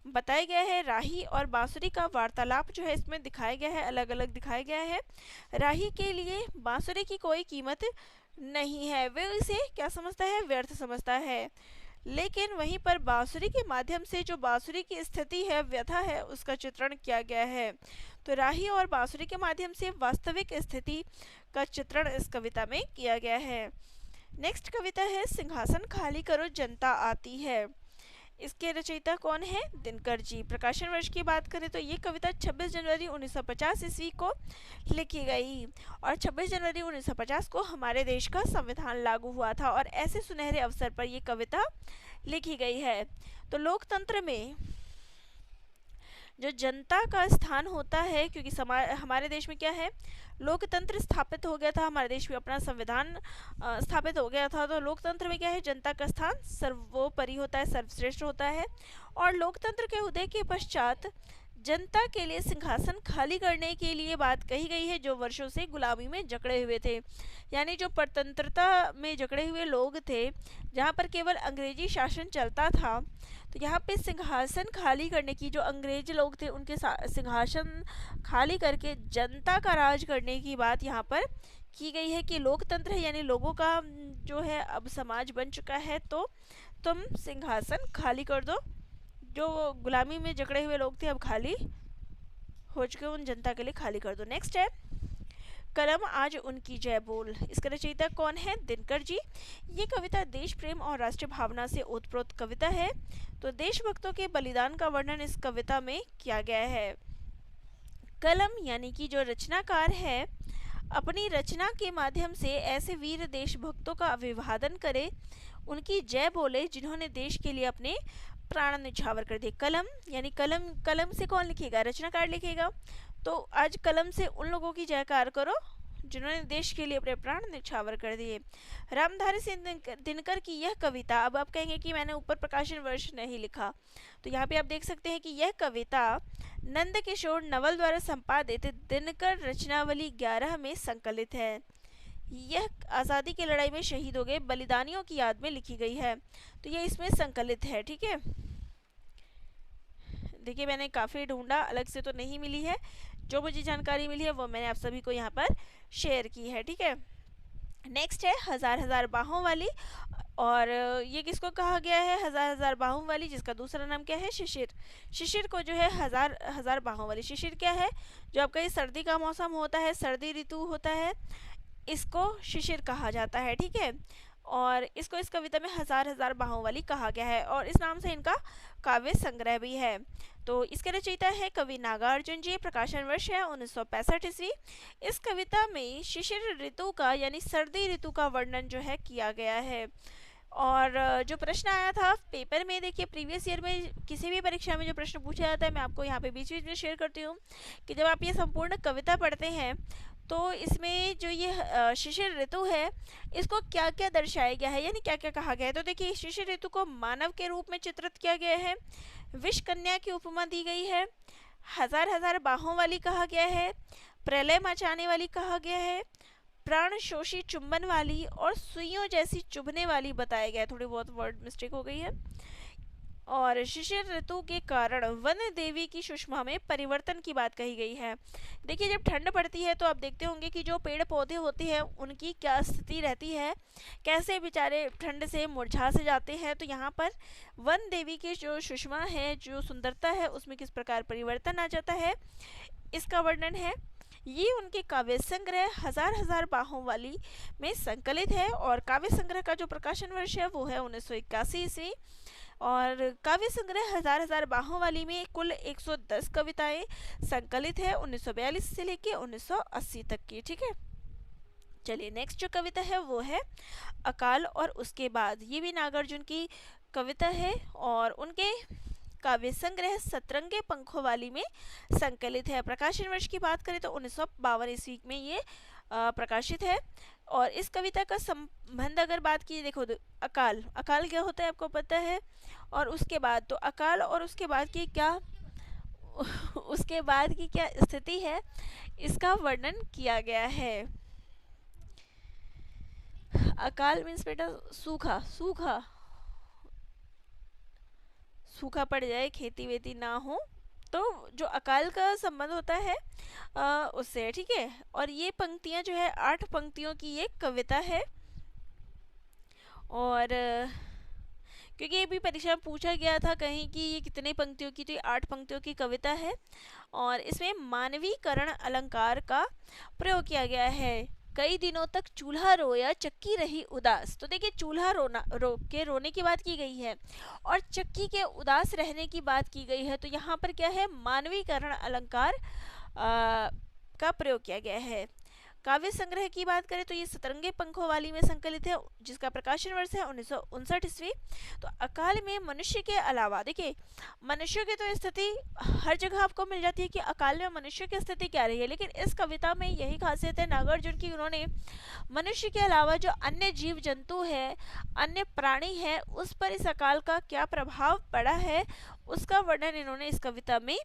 बताया गया है। राही और बांसुरी का वार्तालाप जो है इसमें दिखाया गया है, अलग अलग दिखाया गया है। राही के लिए बांसुरी की कोई कीमत नहीं है, वे इसे क्या समझता है, व्यर्थ समझता है। लेकिन वहीं पर बांसुरी के माध्यम से जो बांसुरी की स्थिति है, व्यथा है, उसका चित्रण किया गया है। तो राही और बांसुरी के माध्यम से वास्तविक स्थिति का चित्रण इस कविता में किया गया है। नेक्स्ट कविता है सिंहासन खाली करो जनता आती है। इसके रचयिता कौन है, दिनकर जी। प्रकाशन वर्ष की बात करें तो ये कविता 26 जनवरी 1950 ईस्वी को लिखी गई और 26 जनवरी 1950 को हमारे देश का संविधान लागू हुआ था और ऐसे सुनहरे अवसर पर ये कविता लिखी गई है। तो लोकतंत्र में जो जनता का स्थान होता है, क्योंकि हमारे देश में क्या है, लोकतंत्र स्थापित हो गया था, हमारे देश में अपना संविधान स्थापित हो गया था। तो लोकतंत्र में क्या है, जनता का स्थान सर्वोपरि होता है, सर्वश्रेष्ठ होता है। और लोकतंत्र के उदय के पश्चात जनता के लिए सिंहासन खाली करने के लिए बात कही गई है, जो वर्षों से गुलामी में जकड़े हुए थे। यानी जो परतंत्रता में जकड़े हुए लोग थे, जहाँ पर केवल अंग्रेजी शासन चलता था, तो यहाँ पे सिंहासन खाली करने की, जो अंग्रेज लोग थे उनके सिंहासन खाली करके जनता का राज करने की बात यहाँ पर की गई है कि लोकतंत्र है, यानी लोगों का जो है अब समाज बन चुका है, तो तुम सिंहासन खाली कर दो। जो गुलामी में जकड़े हुए लोग थे अब खाली हो चुके, उन जनता के लिए खाली कर दो। नेक्स्ट है कलम आज उनकी जय बोल। इसका रचयिता कौन है, दिनकर जी। ये कविता देश प्रेम और राष्ट्रीय भावना से ओतप्रोत कविता है। तो देशभक्तों के बलिदान का वर्णन इस कविता में किया गया है। कलम यानी कि जो रचनाकार है, अपनी रचना के माध्यम से ऐसे वीर देशभक्तों का अभिवादन करे, उनकी जय बोले जिन्होंने देश के लिए अपने प्राण निछावर कर दिए। कलम यानी कलम से कौन लिखेगा, रचनाकार लिखेगा। तो आज कलम से उन लोगों की जयकार करो जिन्होंने देश के लिए अपने प्राण निछावर कर दिए। रामधारी सिंह दिनकर की यह कविता, अब आप कहेंगे कि मैंने ऊपर प्रकाशन वर्ष नहीं लिखा, तो यहाँ पे आप देख सकते हैं कि यह कविता नंद किशोर नवल द्वारा संपादित दिनकर रचनावली 11 में संकलित है। यह आज़ादी की लड़ाई में शहीद हो गए बलिदानियों की याद में लिखी गई है, तो ये इसमें संकलित है। ठीक है, देखिए मैंने काफ़ी ढूंढा, अलग से तो नहीं मिली है। जो मुझे जानकारी मिली है वो मैंने आप सभी को यहाँ पर शेयर की है, ठीक है। नेक्स्ट है हजार हजार बाहों वाली, और ये किसको कहा गया है हजार हजार बाहों वाली, जिसका दूसरा नाम क्या है शिशिर। शिशिर को जो है हजार हजार बाहों वाली, शिशिर क्या है, जो आपका ये सर्दी का मौसम होता है, सर्दी ऋतु होता है, इसको शिशिर कहा जाता है, ठीक है। और इसको इस कविता में हजार हजार बाहों वाली कहा गया है, और इस नाम से इनका काव्य संग्रह भी है। तो इसके रचयिता है कवि नागार्जुन जी, प्रकाशन वर्ष है 1965 ईस्वी। इस कविता में शिशिर ऋतु का यानी सर्दी ऋतु का वर्णन जो है किया गया है। और जो प्रश्न आया था पेपर में, देखिए प्रीवियस ईयर में किसी भी परीक्षा में जो प्रश्न पूछा जाता है, मैं आपको यहाँ पे बीच बीच में शेयर करती हूँ कि जब आप ये संपूर्ण कविता पढ़ते हैं तो इसमें जो ये शिशिर ऋतु है इसको क्या क्या दर्शाया गया है, यानी क्या क्या कहा गया है। तो देखिए शिशिर ऋतु को मानव के रूप में चित्रित किया गया है, विष कन्या की उपमा दी गई है, हजार हजार बाहों वाली कहा गया है, प्रलय मचाने वाली कहा गया है, प्राण शोषी चुंबन वाली और सुइयों जैसी चुभने वाली बताया गया है। थोड़ी बहुत वर्ड मिस्टेक हो गई है। और शिशिर ऋतु के कारण वन देवी की सुषमा में परिवर्तन की बात कही गई है। देखिए जब ठंड पड़ती है तो आप देखते होंगे कि जो पेड़ पौधे होते हैं उनकी क्या स्थिति रहती है, कैसे बेचारे ठंड से मुरझा से जाते हैं। तो यहाँ पर वन देवी की जो सुषमा है, जो सुंदरता है, उसमें किस प्रकार परिवर्तन आ जाता है, इसका वर्णन है। ये उनके काव्य संग्रह हजार हजार बाहों वाली में संकलित है, और काव्य संग्रह का जो प्रकाशन वर्ष है वो है 1981 ईस्वी। और काव्य संग्रह हजार हजार बाहों वाली में कुल 110 कविताएं संकलित है 1942 से लेके 1980 तक की, ठीक है। चलिए नेक्स्ट जो कविता है वो है अकाल और उसके बाद। ये भी नागार्जुन की कविता है, और उनके काव्य संग्रह सतरंगे पंखों वाली में संकलित है। प्रकाशन वर्ष की बात करें तो 1952 ईस्वी में ये प्रकाशित है। और इस कविता का संबंध अगर बात की, देखो अकाल, अकाल क्या होता है आपको पता है, और उसके बाद, तो अकाल और उसके बाद की क्या उसके बाद की क्या स्थिति है इसका वर्णन किया गया है। अकाल मीन्स बेटा सूखा, सूखा सूखा पड़ जाए, खेती वेती ना हो, तो जो अकाल का संबंध होता है उससे, ठीक है। और ये पंक्तियां जो है 8 पंक्तियों की ये कविता है, और क्योंकि ये भी परीक्षा में पूछा गया था कहीं कि ये कितने पंक्तियों की, तो ये 8 पंक्तियों की कविता है, और इसमें मानवीकरण अलंकार का प्रयोग किया गया है। कई दिनों तक चूल्हा रोया चक्की रही उदास। तो देखिए चूल्हा रोने की बात की गई है, और चक्की के उदास रहने की बात की गई है। तो यहाँ पर क्या है, मानवीकरण अलंकार का प्रयोग किया गया है। काव्य संग्रह की बात करें तो ये सतरंगे पंखों वाली में संकलित है, जिसका प्रकाशन वर्ष है 1959 ईस्वी। तो अकाल में मनुष्य के अलावा, देखिए मनुष्य की तो स्थिति हर जगह आपको मिल जाती है कि अकाल में मनुष्य की स्थिति क्या रही है, लेकिन इस कविता में यही खासियत है नागार्जुन की, उन्होंने मनुष्य के अलावा जो अन्य जीव जंतु है, अन्य प्राणी है, उस पर इस अकाल का क्या प्रभाव पड़ा है उसका वर्णन इन्होंने इस कविता में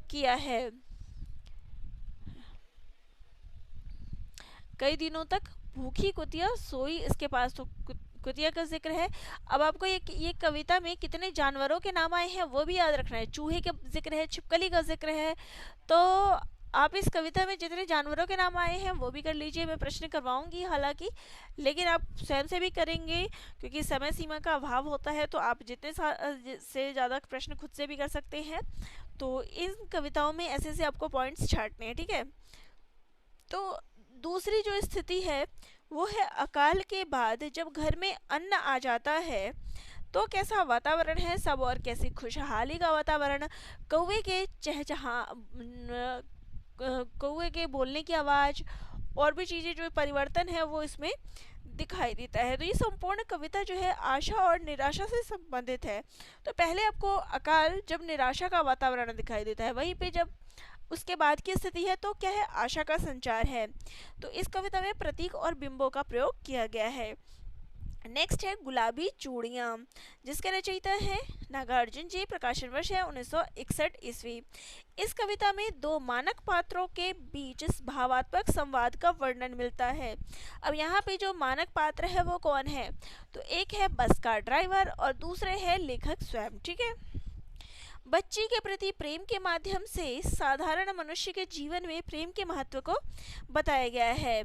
किया है। कई दिनों तक भूखी कुतिया सोई, इसके पास तो कुतिया का जिक्र है। अब आपको ये कविता में कितने जानवरों के नाम आए हैं वो भी याद रखना है। चूहे का जिक्र है, छिपकली का जिक्र है, तो आप इस कविता में जितने जानवरों के नाम आए हैं वो भी कर लीजिए। मैं प्रश्न करवाऊंगी हालांकि, लेकिन आप स्वयं से भी करेंगे क्योंकि समय सीमा का अभाव होता है, तो आप जितने से ज़्यादा प्रश्न खुद से भी कर सकते हैं। तो इन कविताओं में ऐसे ऐसे आपको पॉइंट्स छांटने हैं, ठीक है। तो दूसरी जो स्थिति है वो है अकाल के बाद जब घर में अन्न आ जाता है तो कैसा वातावरण है सब, और कैसी खुशहाली का वातावरण। कौवे के चहचहा, कौवे के बोलने की आवाज़ और भी चीज़ें जो परिवर्तन है वो इसमें दिखाई देता है। तो ये संपूर्ण कविता जो है आशा और निराशा से संबंधित है। तो पहले आपको अकाल जब निराशा का वातावरण दिखाई देता है, वहीं पे जब उसके बाद की स्थिति है तो क्या है, आशा का संचार है। तो इस कविता में प्रतीक और बिंबों का प्रयोग किया गया है। नेक्स्ट है गुलाबी चूड़ियाँ, जिसके रचयिता है नागार्जुन जी, प्रकाशन वर्ष है 1961 ईस्वी। इस कविता में 2 मानक पात्रों के बीच भावात्मक संवाद का वर्णन मिलता है। अब यहाँ पे जो मानक पात्र है वो कौन है, तो एक है बस का ड्राइवर और दूसरे है लेखक स्वयं, ठीक है। बच्ची के प्रति प्रेम के माध्यम से साधारण मनुष्य के जीवन में प्रेम के महत्व को बताया गया है।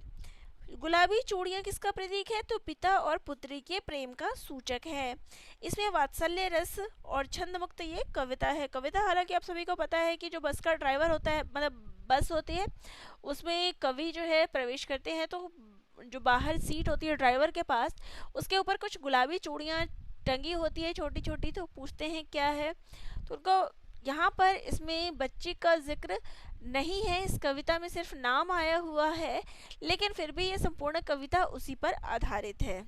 गुलाबी चूड़ियाँ किसका प्रतीक है? तो पिता और पुत्री के प्रेम का सूचक है। इसमें वात्सल्य रस और छंद मुक्त ये कविता है। कविता हालांकि आप सभी को पता है कि जो बस का ड्राइवर होता है, मतलब बस होती है, उसमें कवि जो है प्रवेश करते हैं, तो जो बाहर सीट होती है ड्राइवर के पास, उसके ऊपर कुछ गुलाबी चूड़ियाँ टंगी होती है छोटी छोटी, तो पूछते हैं क्या है, तो उनको यहाँ पर इसमें बच्ची का जिक्र नहीं है, इस कविता में सिर्फ नाम आया हुआ है, लेकिन फिर भी ये संपूर्ण कविता उसी पर आधारित है।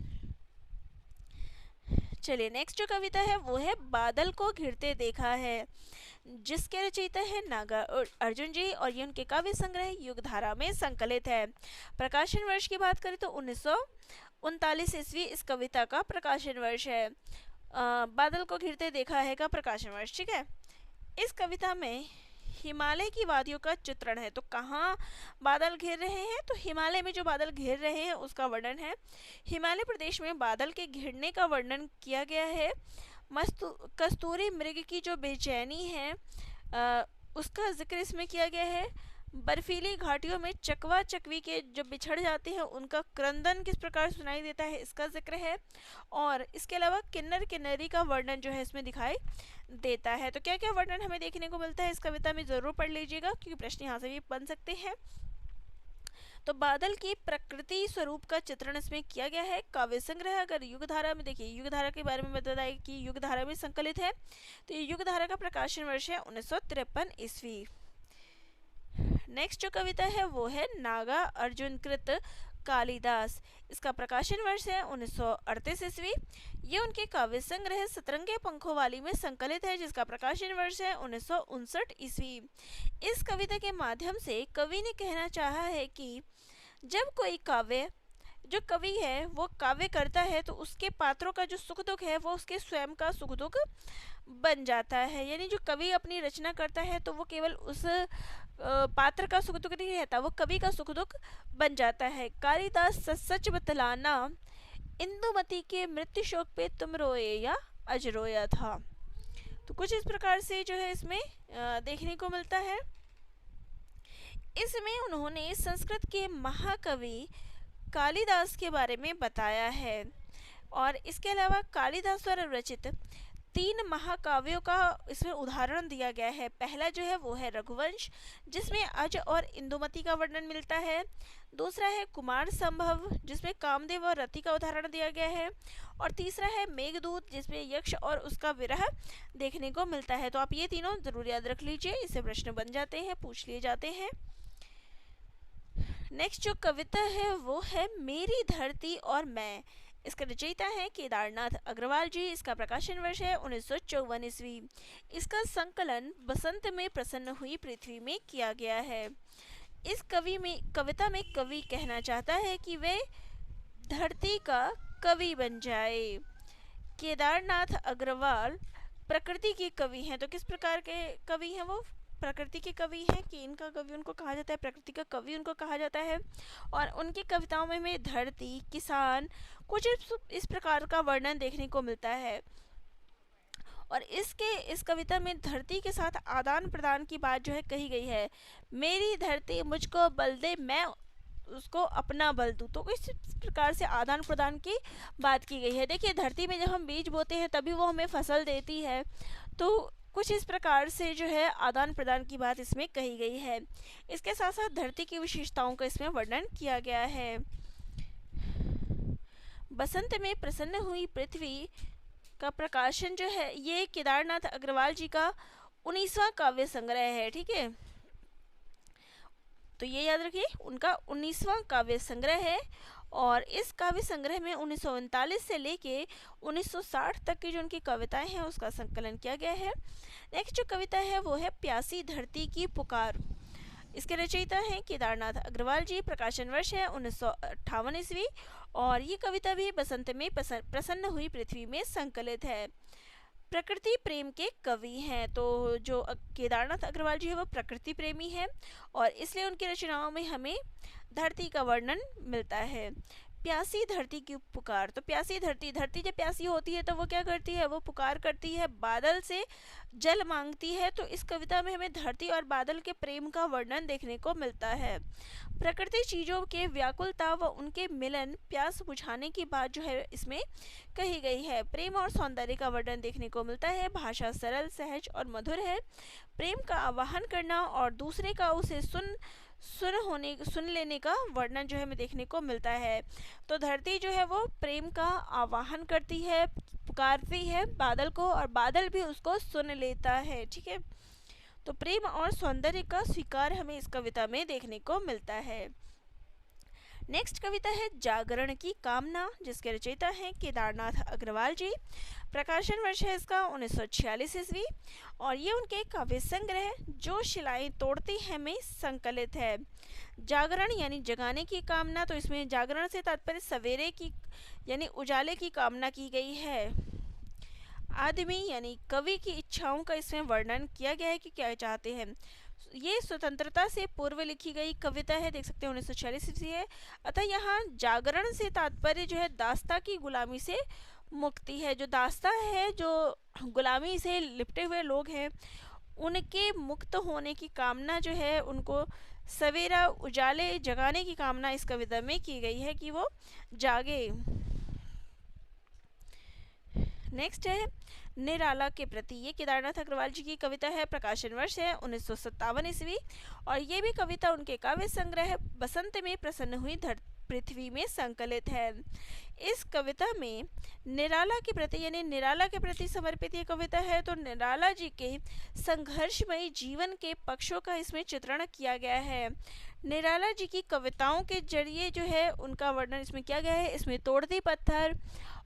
चलिए नेक्स्ट जो कविता है वो है बादल को घिरते देखा है, जिसके रचयिता है नागा अर्जुन जी, और ये उनके काव्य संग्रह युगधारा में संकलित है। प्रकाशन वर्ष की बात करें तो 1939 ईस्वी इस कविता का प्रकाशन वर्ष है। बादल को घिरते देखा है का प्रकाशन वर्ष, ठीक है। इस कविता में हिमालय की वादियों का चित्रण है। तो कहाँ बादल घिर रहे हैं? तो हिमालय में जो बादल घिर रहे हैं उसका वर्णन है। हिमालय प्रदेश में बादल के घिरने का वर्णन किया गया है। कस्तूरी मृग की जो बेचैनी है उसका जिक्र इसमें किया गया है। बर्फीली घाटियों में चकवा चकवी के जो बिछड़ जाते हैं उनका क्रंदन किस प्रकार सुनाई देता है, इसका जिक्र है। और इसके अलावा किन्नर किन्नरी का वर्णन जो है इसमें दिखाई देता है। तो क्या क्या वर्णन हमें देखने को मिलता है इस कविता में, जरूर पढ़ लीजिएगा क्योंकि प्रश्न यहाँ से भी बन सकते हैं। तो बादल की प्रकृति स्वरूप का चित्रण इसमें किया गया है। काव्य संग्रह अगर युगधारा में देखिए, युगधारा के बारे में बताया कि युगधारा में संकलित है, तो ये युगधारा का प्रकाशन वर्ष है 1953 ईस्वी। नेक्स्ट जो कविता है वो है नागा अर्जुन कृत कालिदास, इसका प्रकाशन वर्ष है 1938 ईस्वी। ये उनके काव्य संग्रह सतरंगे पंखों वाली में संकलित है, जिसका प्रकाशन वर्ष है 1959 ईस्वी। इस कविता के माध्यम से कवि ने कहना चाहा है कि जब कोई काव्य, जो कवि है वो काव्य करता है तो उसके पात्रों का जो सुख दुख है वो उसके स्वयं का सुख दुख बन जाता है। यानी जो कवि अपनी रचना करता है तो वो केवल उस पात्र का सुख दुख नहीं रहता, वो कवि का सुख दुख बन जाता है। कालिदास सच बतलाना, इंदुमती के मृत्यु शोक पे तुम रोए या अज रोया था। तो कुछ इस प्रकार से जो है इसमें देखने को मिलता है। इसमें उन्होंने संस्कृत के महाकवि कालिदास के बारे में बताया है। और इसके अलावा कालिदास द्वारा रचित 3 महाकाव्यों का इसमें उदाहरण दिया गया है। पहला जो है वो है रघुवंश, जिसमें अज और इंदुमती का वर्णन मिलता है। दूसरा है कुमार संभव, जिसमें कामदेव और रति का उदाहरण दिया गया है। और तीसरा है मेघदूत, जिसमें यक्ष और उसका विरह देखने को मिलता है। तो आप ये तीनों जरूर याद रख लीजिए, इससे प्रश्न बन जाते हैं, पूछ लिए जाते हैं। नेक्स्ट जो कविता है वो है मेरी धरती और मैं, इसका रचयिता है केदारनाथ अग्रवाल जी, इसका प्रकाशन वर्ष है 1954 ईस्वी। इसका संकलन बसंत में प्रसन्न हुई पृथ्वी में किया गया है। इस कविता में कवि कहना चाहता है कि वे धरती का कवि बन जाए। केदारनाथ अग्रवाल प्रकृति के कवि हैं। तो किस प्रकार के कवि हैं? वो प्रकृति के कवि हैं कि इनका कवि उनको कहा जाता है, प्रकृति का कवि उनको कहा जाता है। और उनकी कविताओं में हमें धरती, किसान, कुछ इस प्रकार का वर्णन देखने को मिलता है। और इस कविता में धरती के साथ आदान प्रदान की बात जो है कही गई है। मेरी धरती मुझको बल दे, मैं उसको अपना बल दूँ। तो इस प्रकार से आदान प्रदान की बात की गई है। देखिए धरती में जब हम बीज बोते हैं तभी वो हमें फसल देती है। तो कुछ इस प्रकार से जो है आदान प्रदान की बात इसमें कही गई है। इसके साथ साथ धरती की विशेषताओं का इसमें वर्णन किया गया है। बसंत में प्रसन्न हुई पृथ्वी का प्रकाशन जो है ये केदारनाथ अग्रवाल जी का 19वां काव्य संग्रह है, ठीक है। तो ये याद रखिए, उनका 19वां काव्य संग्रह है। और इस काव्य संग्रह में 1939 से लेके 1960 तक की जो उनकी कविताएं हैं उसका संकलन किया गया है। नेक्स्ट जो कविता है वो है प्यासी धरती की पुकार, इसके रचयिता हैं केदारनाथ अग्रवाल जी, प्रकाशन वर्ष है 1958 ईस्वी। और ये कविता भी बसंत में प्रसन्न हुई पृथ्वी में संकलित है। प्रकृति प्रेम के कवि हैं। तो जो केदारनाथ अग्रवाल जी है वो प्रकृति प्रेमी हैं और इसलिए उनकी रचनाओं में हमें धरती का वर्णन मिलता है। प्यासी धरती की पुकार। तो प्यासी धरती, धरती जब प्यासी होती है तो वो क्या करती है, वो पुकार करती है, बादल से जल मांगती है। तो इस कविता में हमें धरती और बादल के प्रेम का वर्णन देखने को मिलता है। प्रकृति चीजों के व्याकुलता व उनके मिलन, प्यास बुझाने की बात जो है इसमें कही गई है। प्रेम और सौंदर्य का वर्णन देखने को मिलता है। भाषा सरल, सहज और मधुर है। प्रेम का आवाहन करना और दूसरे का उसे सुन लेने का वर्णन जो है हमें देखने को मिलता है। तो धरती जो है वो प्रेम का आवाहन करती है, पुकारती है बादल को, और बादल भी उसको सुन लेता है। ठीक है, तो प्रेम और सौंदर्य का स्वीकार हमें इस कविता में देखने को मिलता है। नेक्स्ट कविता है जागरण की कामना, जिसके रचयिता हैं केदारनाथ अग्रवाल जी। प्रकाशन वर्ष है इसका 1946 ईस्वी, और ये उनके काव्य संग्रह जो शिलाएं तोड़ती हैं में संकलित है। जागरण यानी जगाने की कामना, तो इसमें जागरण से तात्पर्य सवेरे की यानी उजाले की कामना की गई है। आदमी यानी कवि की इच्छाओं का इसमें वर्णन किया गया है कि क्या चाहते हैं। ये स्वतंत्रता से पूर्व लिखी गई कविता है, देख सकते हैं 1946 ईस्वी है। अतः यहाँ जागरण से तात्पर्य जो है दास्ता की गुलामी से मुक्ति है। जो दास्ता है, जो गुलामी से लिपटे हुए लोग हैं, उनके मुक्त होने की कामना जो है, उनको सवेरा उजाले जगाने की कामना इस कविता में की गई है कि वो जागे। नेक्स्ट है निराला के प्रति, ये केदारनाथ अग्रवाल जी की कविता है। प्रकाशन वर्ष है 1957 ईस्वी, और ये भी कविता उनके काव्य संग्रह बसंत में प्रसन्न हुई पृथ्वी में संकलित है। इस कविता में निराला के प्रति यानी निराला के प्रति समर्पित ये कविता है। तो निराला जी के संघर्षमयी जीवन के पक्षों का इसमें चित्रण किया गया है। निराला जी की कविताओं के जरिए जो है उनका वर्णन इसमें किया गया है। इसमें तोड़ती पत्थर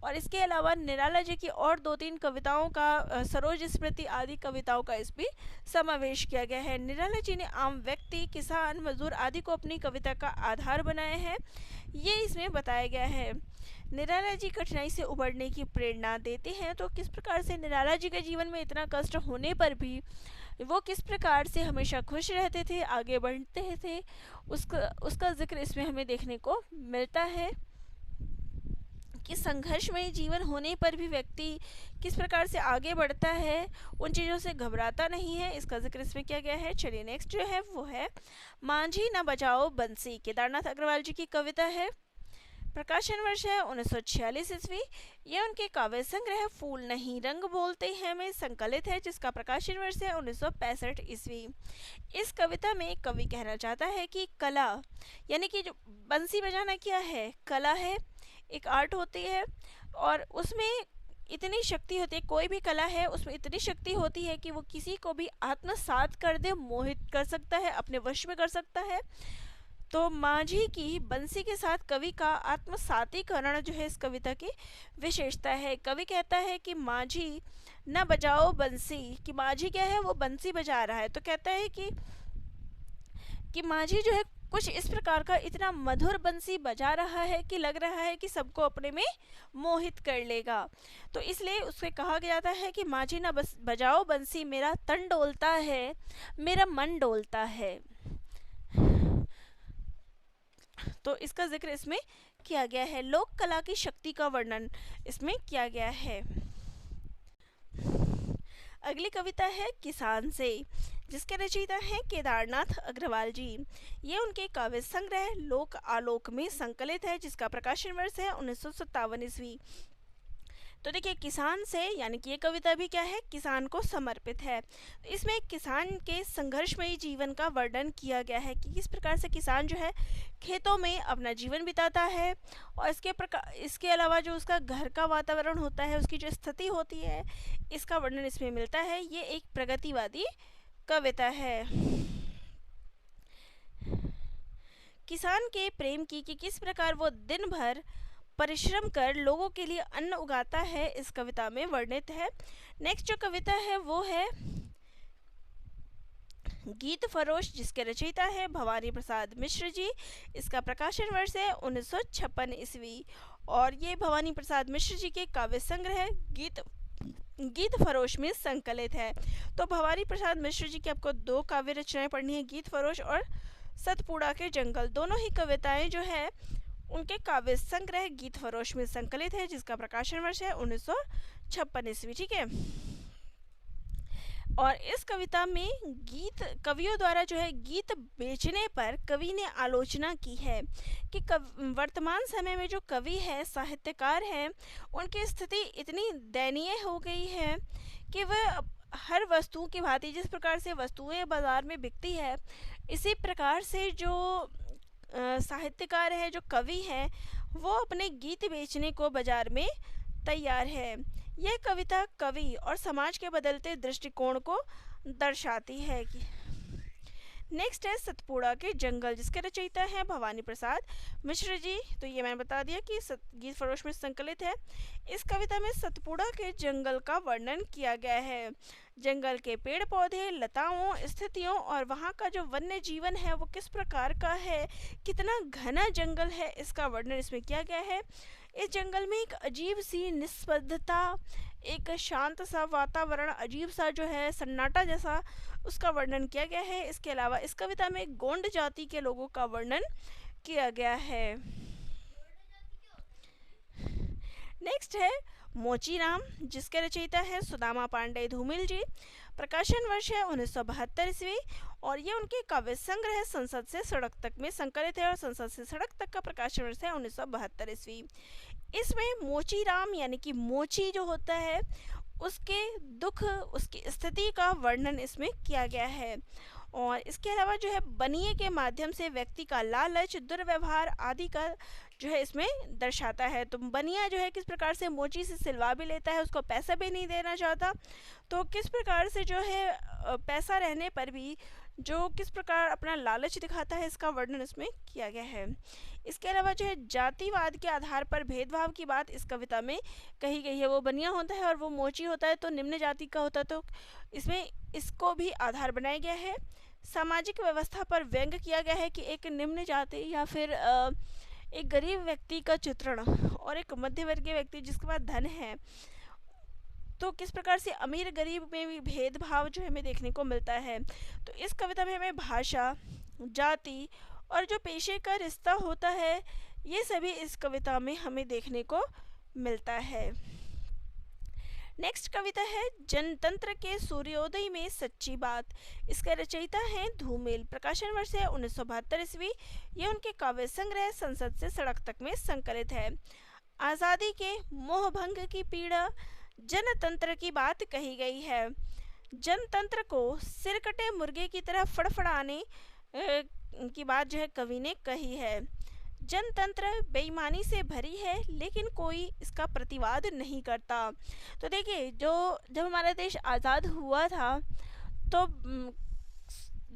और इसके अलावा निराला जी की और 2-3 कविताओं का, सरोज स्मृति आदि कविताओं का इसमें समावेश किया गया है। निराला जी ने आम व्यक्ति, किसान, मजदूर आदि को अपनी कविता का आधार बनाया है, ये इसमें बताया गया है। निराला जी कठिनाई से उबरने की प्रेरणा देते हैं। तो किस प्रकार से निराला जी के जीवन में इतना कष्ट होने पर भी वो किस प्रकार से हमेशा खुश रहते थे, आगे बढ़ते थे, उसका जिक्र इसमें हमें देखने को मिलता है कि संघर्षमय जीवन होने पर भी व्यक्ति किस प्रकार से आगे बढ़ता है, उन चीज़ों से घबराता नहीं है, इसका जिक्र इसमें किया गया है। चलिए नेक्स्ट जो है वो है मांझी न बजाओ बंसी, केदारनाथ अग्रवाल जी की कविता है। प्रकाशन वर्ष है 1946 ईस्वी। ये उनके काव्य संग्रह फूल नहीं रंग बोलते हैं में संकलित है, जिसका प्रकाशन वर्ष है 1965 ईस्वी। इस कविता में कवि कहना चाहता है कि कला यानी कि जो बंसी बजाना क्या है, कला है, एक आर्ट होती है, और उसमें इतनी शक्ति होती है, कोई भी कला है उसमें इतनी शक्ति होती है कि वो किसी को भी आत्मसात कर दे, मोहित कर सकता है, अपने वश में कर सकता है। तो मांझी की बंसी के साथ कवि का आत्मसातीकरण जो है इस कविता की विशेषता है। कवि कहता है कि मांझी न बजाओ बंसी, कि मांझी क्या है, वो बंसी बजा रहा है। तो कहता है कि मांझी जो है कुछ इस प्रकार का इतना मधुर बंसी बजा रहा है कि लग रहा है कि सबको अपने में मोहित कर लेगा। तो इसलिए उससे कहा गया जाता है कि मांझी न बजाओ बंसी, मेरा तन डोलता है, मेरा मन डोलता है। तो इसका जिक्र इसमें किया गया है। लोक कला की शक्ति का वर्णन इसमें किया गया है। अगली कविता है किसान से, जिसके रचयिता हैं केदारनाथ अग्रवाल जी। ये उनके काव्य संग्रह लोक आलोक में संकलित है, जिसका प्रकाशन वर्ष है 1957 ईस्वी। तो देखिए किसान से यानी कि ये कविता भी क्या है, किसान को समर्पित है। तो इसमें किसान के संघर्षमयी जीवन का वर्णन किया गया है कि किस प्रकार से किसान जो है खेतों में अपना जीवन बिताता है, और इसके अलावा जो उसका घर का वातावरण होता है, उसकी जो स्थिति होती है, इसका वर्णन इसमें मिलता है। ये एक प्रगतिवादी कविता है। किसान के प्रेम की कि किस प्रकार वो दिन भर परिश्रम कर लोगों के लिए अन्न उगाता है, इस कविता में वर्णित है। नेक्स्ट जो कविता है वो है गीत फरोश, जिसके रचयिता है भवानी प्रसाद मिश्र जी। इसका प्रकाशन वर्ष है 1956 ईस्वी, और ये भवानी प्रसाद मिश्र जी के काव्य संग्रह गीत फरोश में संकलित है। तो भवानी प्रसाद मिश्र जी की आपको 2 काव्य रचनाएं पढ़नी है, गीत फरोश और सतपुड़ा के जंगल। दोनों ही कविताएं जो है उनके काव्य संग्रह गीत फरोश में संकलित है, जिसका प्रकाशन वर्ष है 1956 ईस्वी। ठीक है। और इस कविता में गीत कवियों द्वारा जो है गीत बेचने पर कवि ने आलोचना की है कि वर्तमान समय में जो कवि है, साहित्यकार हैं, उनकी स्थिति इतनी दयनीय हो गई है कि वह हर वस्तु की भांति, जिस प्रकार से वस्तुएं बाजार में बिकती है, इसी प्रकार से जो साहित्यकार है, जो कवि हैं, वो अपने गीत बेचने को बाजार में तैयार है। यह कविता कवि और समाज के बदलते दृष्टिकोण को दर्शाती है। नेक्स्ट है सतपुड़ा के जंगल, जिसके रचयिता हैं भवानी प्रसाद मिश्र जी। तो ये मैंने बता दिया कि गीत फरोश में संकलित है। इस कविता में सतपुड़ा के जंगल का वर्णन किया गया है। जंगल के पेड़ पौधे, लताओं, स्थितियों और वहाँ का जो वन्य जीवन है वो किस प्रकार का है, कितना घना जंगल है, इसका वर्णन इसमें किया गया है। इस जंगल में एक अजीब सी निस्तब्धता, एक शांत सा वातावरण, अजीब सा जो है सन्नाटा जैसा, उसका वर्णन किया गया है। इसके अलावा इस कविता में गोंड जाति के लोगों का वर्णन किया गया है। नेक्स्ट है मोचीराम, जिसके रचयिता है सुदामा पांडे धूमिल जी। प्रकाशन वर्ष है 1972 ईस्वी और ये उनके काव्य संग्रह संसद से सड़क तक में संकलित है और संसद से सड़क तक का प्रकाशन वर्ष है 1972 ईस्वी। इसमें मोचीराम यानी कि मोची जो होता है, उसके दुख, उसकी स्थिति का वर्णन इसमें किया गया है। और इसके अलावा जो है बनिए के माध्यम से व्यक्ति का लालच, दुर्व्यवहार आदि का जो है इसमें दर्शाता है। तो बनिया जो है किस प्रकार से मोची से सिलवा भी लेता है, उसको पैसा भी नहीं देना चाहता, तो किस प्रकार से जो है पैसा रहने पर भी जो किस प्रकार अपना लालच दिखाता है, इसका वर्णन इसमें किया गया है। इसके अलावा जो है जातिवाद के आधार पर भेदभाव की बात इस कविता में कही गई है। वो बनिया होता है और वो मोची होता है, तो निम्न जाति का होता है, तो इसमें इसको भी आधार बनाया गया है। सामाजिक व्यवस्था पर व्यंग किया गया है कि एक निम्न जाति या फिर एक गरीब व्यक्ति का चित्रण और एक मध्यवर्गीय व्यक्ति जिसके पास धन है, तो किस प्रकार से अमीर गरीब में भी भेदभाव जो हमें देखने को मिलता है। तो इस कविता में हमें भाषा, जाति और जो पेशे का रिश्ता होता है, ये सभी इस कविता में हमें देखने को मिलता है। नेक्स्ट कविता है जनतंत्र के सूर्योदय में सच्ची बात। इसका रचयिता है धूमिल। प्रकाशन वर्ष है 1972 ईस्वी। ये उनके काव्य संग्रह संसद से सड़क तक में संकलित है। आज़ादी के मोहभंग की पीड़ा, जनतंत्र की बात कही गई है। जनतंत्र को सिरकटे मुर्गे की तरह फड़फड़ाने की बात जो है कवि ने कही है। जनतंत्र बेईमानी से भरी है, लेकिन कोई इसका प्रतिवाद नहीं करता। तो देखिए, जब हमारा देश आज़ाद हुआ था, तो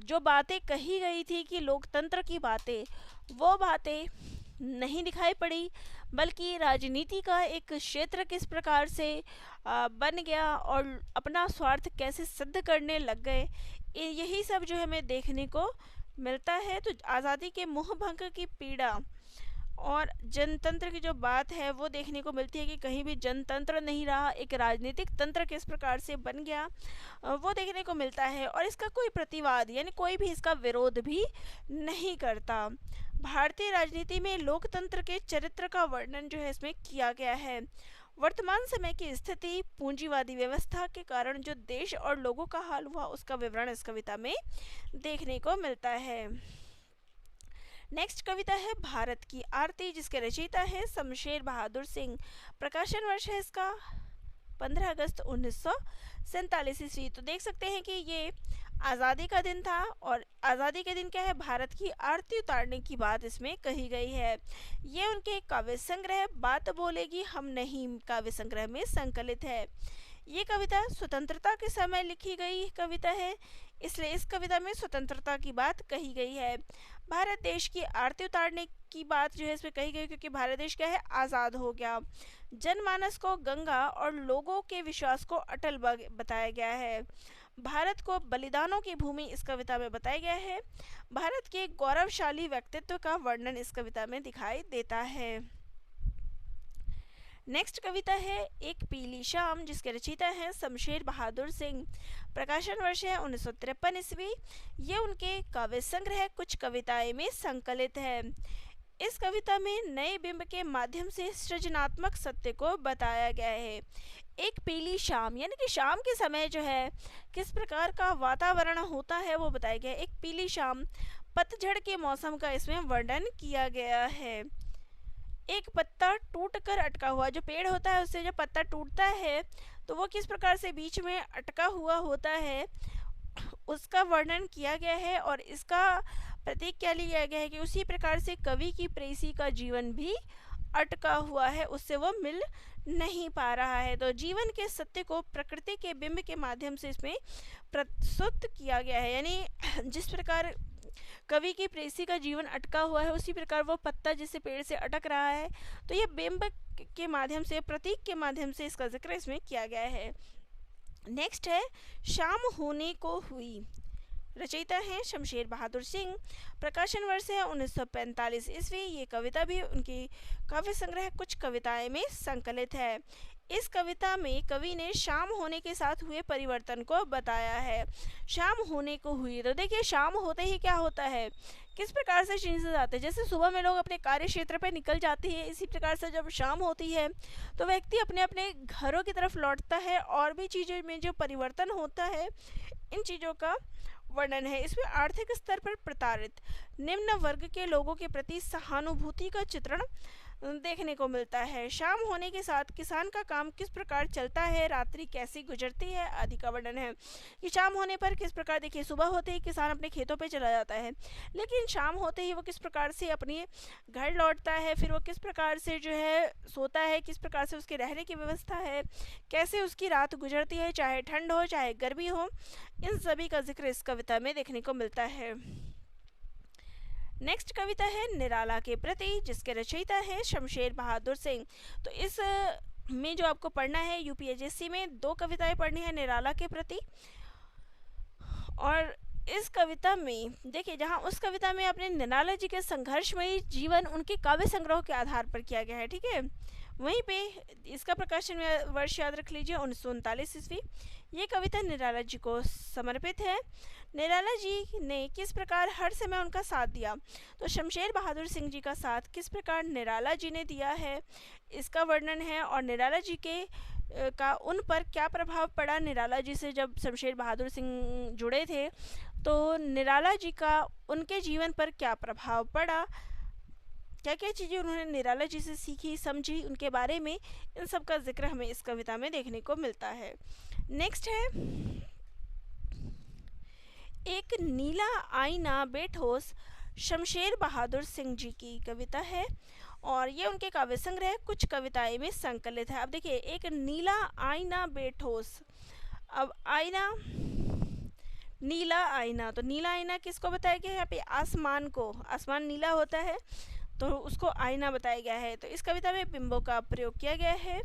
जो बातें कही गई थी कि लोकतंत्र की बातें, वो बातें नहीं दिखाई पड़ी, बल्कि राजनीति का एक क्षेत्र किस प्रकार से बन गया और अपना स्वार्थ कैसे सिद्ध करने लग गए, यही सब जो हमें देखने को मिलता है। तो आज़ादी के मोहभंग की पीड़ा और जनतंत्र की जो बात है वो देखने को मिलती है कि कहीं भी जनतंत्र नहीं रहा, एक राजनीतिक तंत्र किस प्रकार से बन गया वो देखने को मिलता है। और इसका कोई प्रतिवाद यानी कोई भी इसका विरोध भी नहीं करता। भारतीय राजनीति में लोकतंत्र के चरित्र का वर्णन जो है इसमें किया गया है। वर्तमान समय की स्थिति, पूंजीवादी व्यवस्था के कारण जो देश और लोगों का हाल हुआ, उसका विवरण इस कविता में देखने को मिलता है। नेक्स्ट कविता है भारत की आरती, जिसके रचयिता है शमशेर बहादुर सिंह। प्रकाशन वर्ष है इसका 15 अगस्त 1947 ईस्वी। तो देख सकते हैं कि ये आज़ादी का दिन था और आज़ादी के दिन क्या है, भारत की आरती उतारने की बात इसमें कही गई है। ये उनके काव्य संग्रह बात बोलेगी हम नहीं काव्य संग्रह में संकलित है। ये कविता स्वतंत्रता के समय लिखी गई कविता है, इसलिए इस कविता में स्वतंत्रता की बात कही गई है। भारत देश की आरती उतारने की बात जो है इसमें कही गई, क्योंकि भारत देश क्या है, आज़ाद हो गया। जनमानस को गंगा और लोगों के विश्वास को अटल बताया गया है। भारत को बलिदानों की भूमि इस कविता में बताया गया है। भारत के गौरवशाली व्यक्तित्व का वर्णन इस कविता में दिखाई देता है। नेक्स्ट कविता है एक पीली शाम, जिसके रचयिता हैं शमशेर बहादुर सिंह। प्रकाशन वर्ष है 1953 ईस्वी। ये उनके काव्य संग्रह कुछ कविताएं में संकलित है। इस कविता में नए बिंब के माध्यम से सृजनात्मक सत्य को बताया गया है। एक पीली शाम, यानी कि शाम के समय जो है किस प्रकार का वातावरण होता है वो बताया गया है। एक पीली शाम, पतझड़ के मौसम का इसमें वर्णन किया गया है। एक पत्ता टूट कर अटका हुआ, जो पेड़ होता है उससे जब पत्ता टूटता है तो वो किस प्रकार से बीच में अटका हुआ होता है उसका वर्णन किया गया है। और इसका प्रतीक क्या लिया गया है कि उसी प्रकार से कवि की प्रेयसी का जीवन भी अटका हुआ है, उससे वो मिल नहीं पा रहा है। तो जीवन के सत्य को प्रकृति के बिंब के माध्यम से इसमें प्रस्तुत किया गया है। यानी जिस प्रकार कवि की प्रेयसी का जीवन अटका हुआ है उसी प्रकार वो पत्ता जिससे पेड़ से अटक रहा है, तो ये बिंब के माध्यम से, प्रतीक के माध्यम से इसका जिक्र इसमें किया गया है। नेक्स्ट है शाम होने को हुई। रचयिता हैं शमशेर बहादुर सिंह। प्रकाशन वर्ष है 1945 ईस्वी। ये कविता भी उनकी काव्य संग्रह कुछ कविताएं में संकलित है। इस कविता में कवि ने शाम होने के साथ हुए परिवर्तन को बताया है। शाम होने को हुई, तो देखिए शाम होते ही क्या होता है, किस प्रकार से चेंजेस आते हैं। जैसे सुबह में लोग अपने कार्य क्षेत्र पर निकल जाते हैं, इसी प्रकार से जब शाम होती है तो व्यक्ति अपने अपने घरों की तरफ लौटता है और भी चीज़ों में जो परिवर्तन होता है इन चीज़ों का वर्णन है। इसमें आर्थिक स्तर पर प्रताड़ित निम्न वर्ग के लोगों के प्रति सहानुभूति का चित्रण देखने को मिलता है। शाम होने के साथ किसान का काम किस प्रकार चलता है, रात्रि कैसी गुजरती है आदि का वर्णन है। कि शाम होने पर किस प्रकार, देखिए सुबह होते ही किसान अपने खेतों पे चला जाता है, लेकिन शाम होते ही वो किस प्रकार से अपने घर लौटता है, फिर वो किस प्रकार से जो है सोता है, किस प्रकार से उसके रहने की व्यवस्था है, कैसे उसकी रात गुजरती है, चाहे ठंड हो चाहे गर्मी हो, इन सभी का जिक्र इस कविता में देखने को मिलता है। नेक्स्ट कविता है निराला के प्रति, जिसके रचयिता है शमशेर बहादुर सिंह। तो इस में जो आपको पढ़ना है, यूपीएससी में 2 कविताएं पढ़नी है निराला के प्रति। और इस कविता में देखिए, जहाँ उस कविता में अपने निराला जी के संघर्षमयी जीवन उनके काव्य संग्रह के आधार पर किया गया है, ठीक है। वहीं पे इसका प्रकाशन में वर्ष याद रख लीजिए 1939 ईस्वी। ये कविता निराला जी को समर्पित है। निराला जी ने किस प्रकार हर समय उनका साथ दिया, तो शमशेर बहादुर सिंह जी का साथ किस प्रकार निराला जी ने दिया है इसका वर्णन है। और निराला जी के का उन पर क्या प्रभाव पड़ा, निराला जी से जब शमशेर बहादुर सिंह जुड़े थे तो निराला जी का उनके जीवन पर क्या प्रभाव पड़ा, क्या क्या चीज़ें उन्होंने निराला जी से सीखी समझी उनके बारे में, इन सब का जिक्र हमें इस कविता में देखने को मिलता है। नेक्स्ट है एक नीला आईना बेठोस, शमशेर बहादुर सिंह जी की कविता है और ये उनके काव्य संग्रह कुछ कविताएं में संकलित है। अब देखिए एक नीला आईना बेठोस, अब आईना, नीला आईना, तो नीला आईना किसको बताया गया है, यहाँ पे आसमान को, आसमान नीला होता है तो उसको आईना बताया गया है। तो इस कविता में बिंबों का प्रयोग किया गया है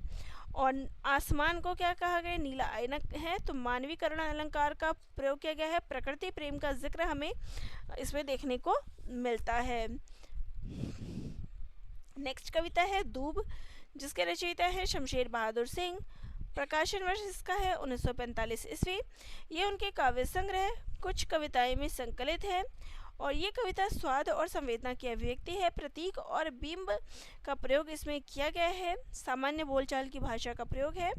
और आसमान को क्या कहा गया, नीला आईना है। तो मानवीकरण अलंकार का प्रयोग किया गया है, प्रकृति प्रेम का जिक्र हमें इसमें देखने को मिलता है। नेक्स्ट कविता है दूब, जिसके रचयिता है शमशेर बहादुर सिंह। प्रकाशन वर्ष इसका है 1945 ईस्वी। ये उनके काव्य संग्रह कुछ कविताएं में संकलित है और ये कविता स्वाद और संवेदना की अभिव्यक्ति है। प्रतीक और बिंब का प्रयोग इसमें किया गया है, सामान्य बोलचाल की भाषा का प्रयोग है।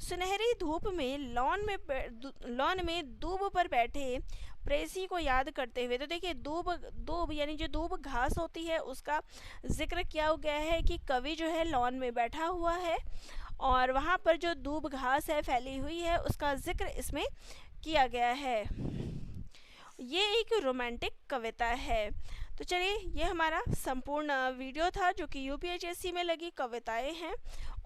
सुनहरी धूप में लॉन में दूब पर बैठे प्रेयसी को याद करते हुए, तो देखिए दूब यानी जो दूब घास होती है उसका जिक्र किया गया है कि कवि जो है लॉन में बैठा हुआ है और वहाँ पर जो दूब घास है फैली हुई है उसका जिक्र इसमें किया गया है। ये एक रोमांटिक कविता है। तो चलिए ये हमारा संपूर्ण वीडियो था जो कि यूपीएससी में लगी कविताएं हैं,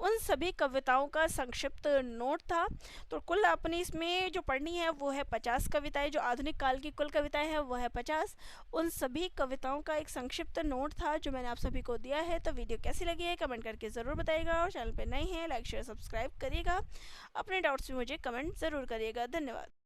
उन सभी कविताओं का संक्षिप्त नोट था। तो कुल अपनी इसमें जो पढ़नी है वो है 50 कविताएं, जो आधुनिक काल की कुल कविताएं हैं वो है 50। उन सभी कविताओं का एक संक्षिप्त नोट था जो मैंने आप सभी को दिया है। तो वीडियो कैसी लगी है कमेंट करके ज़रूर बताइएगा और चैनल पर नए हैं लाइक शेयर सब्सक्राइब करिएगा। अपने डाउट्स भी मुझे कमेंट ज़रूर करिएगा। धन्यवाद।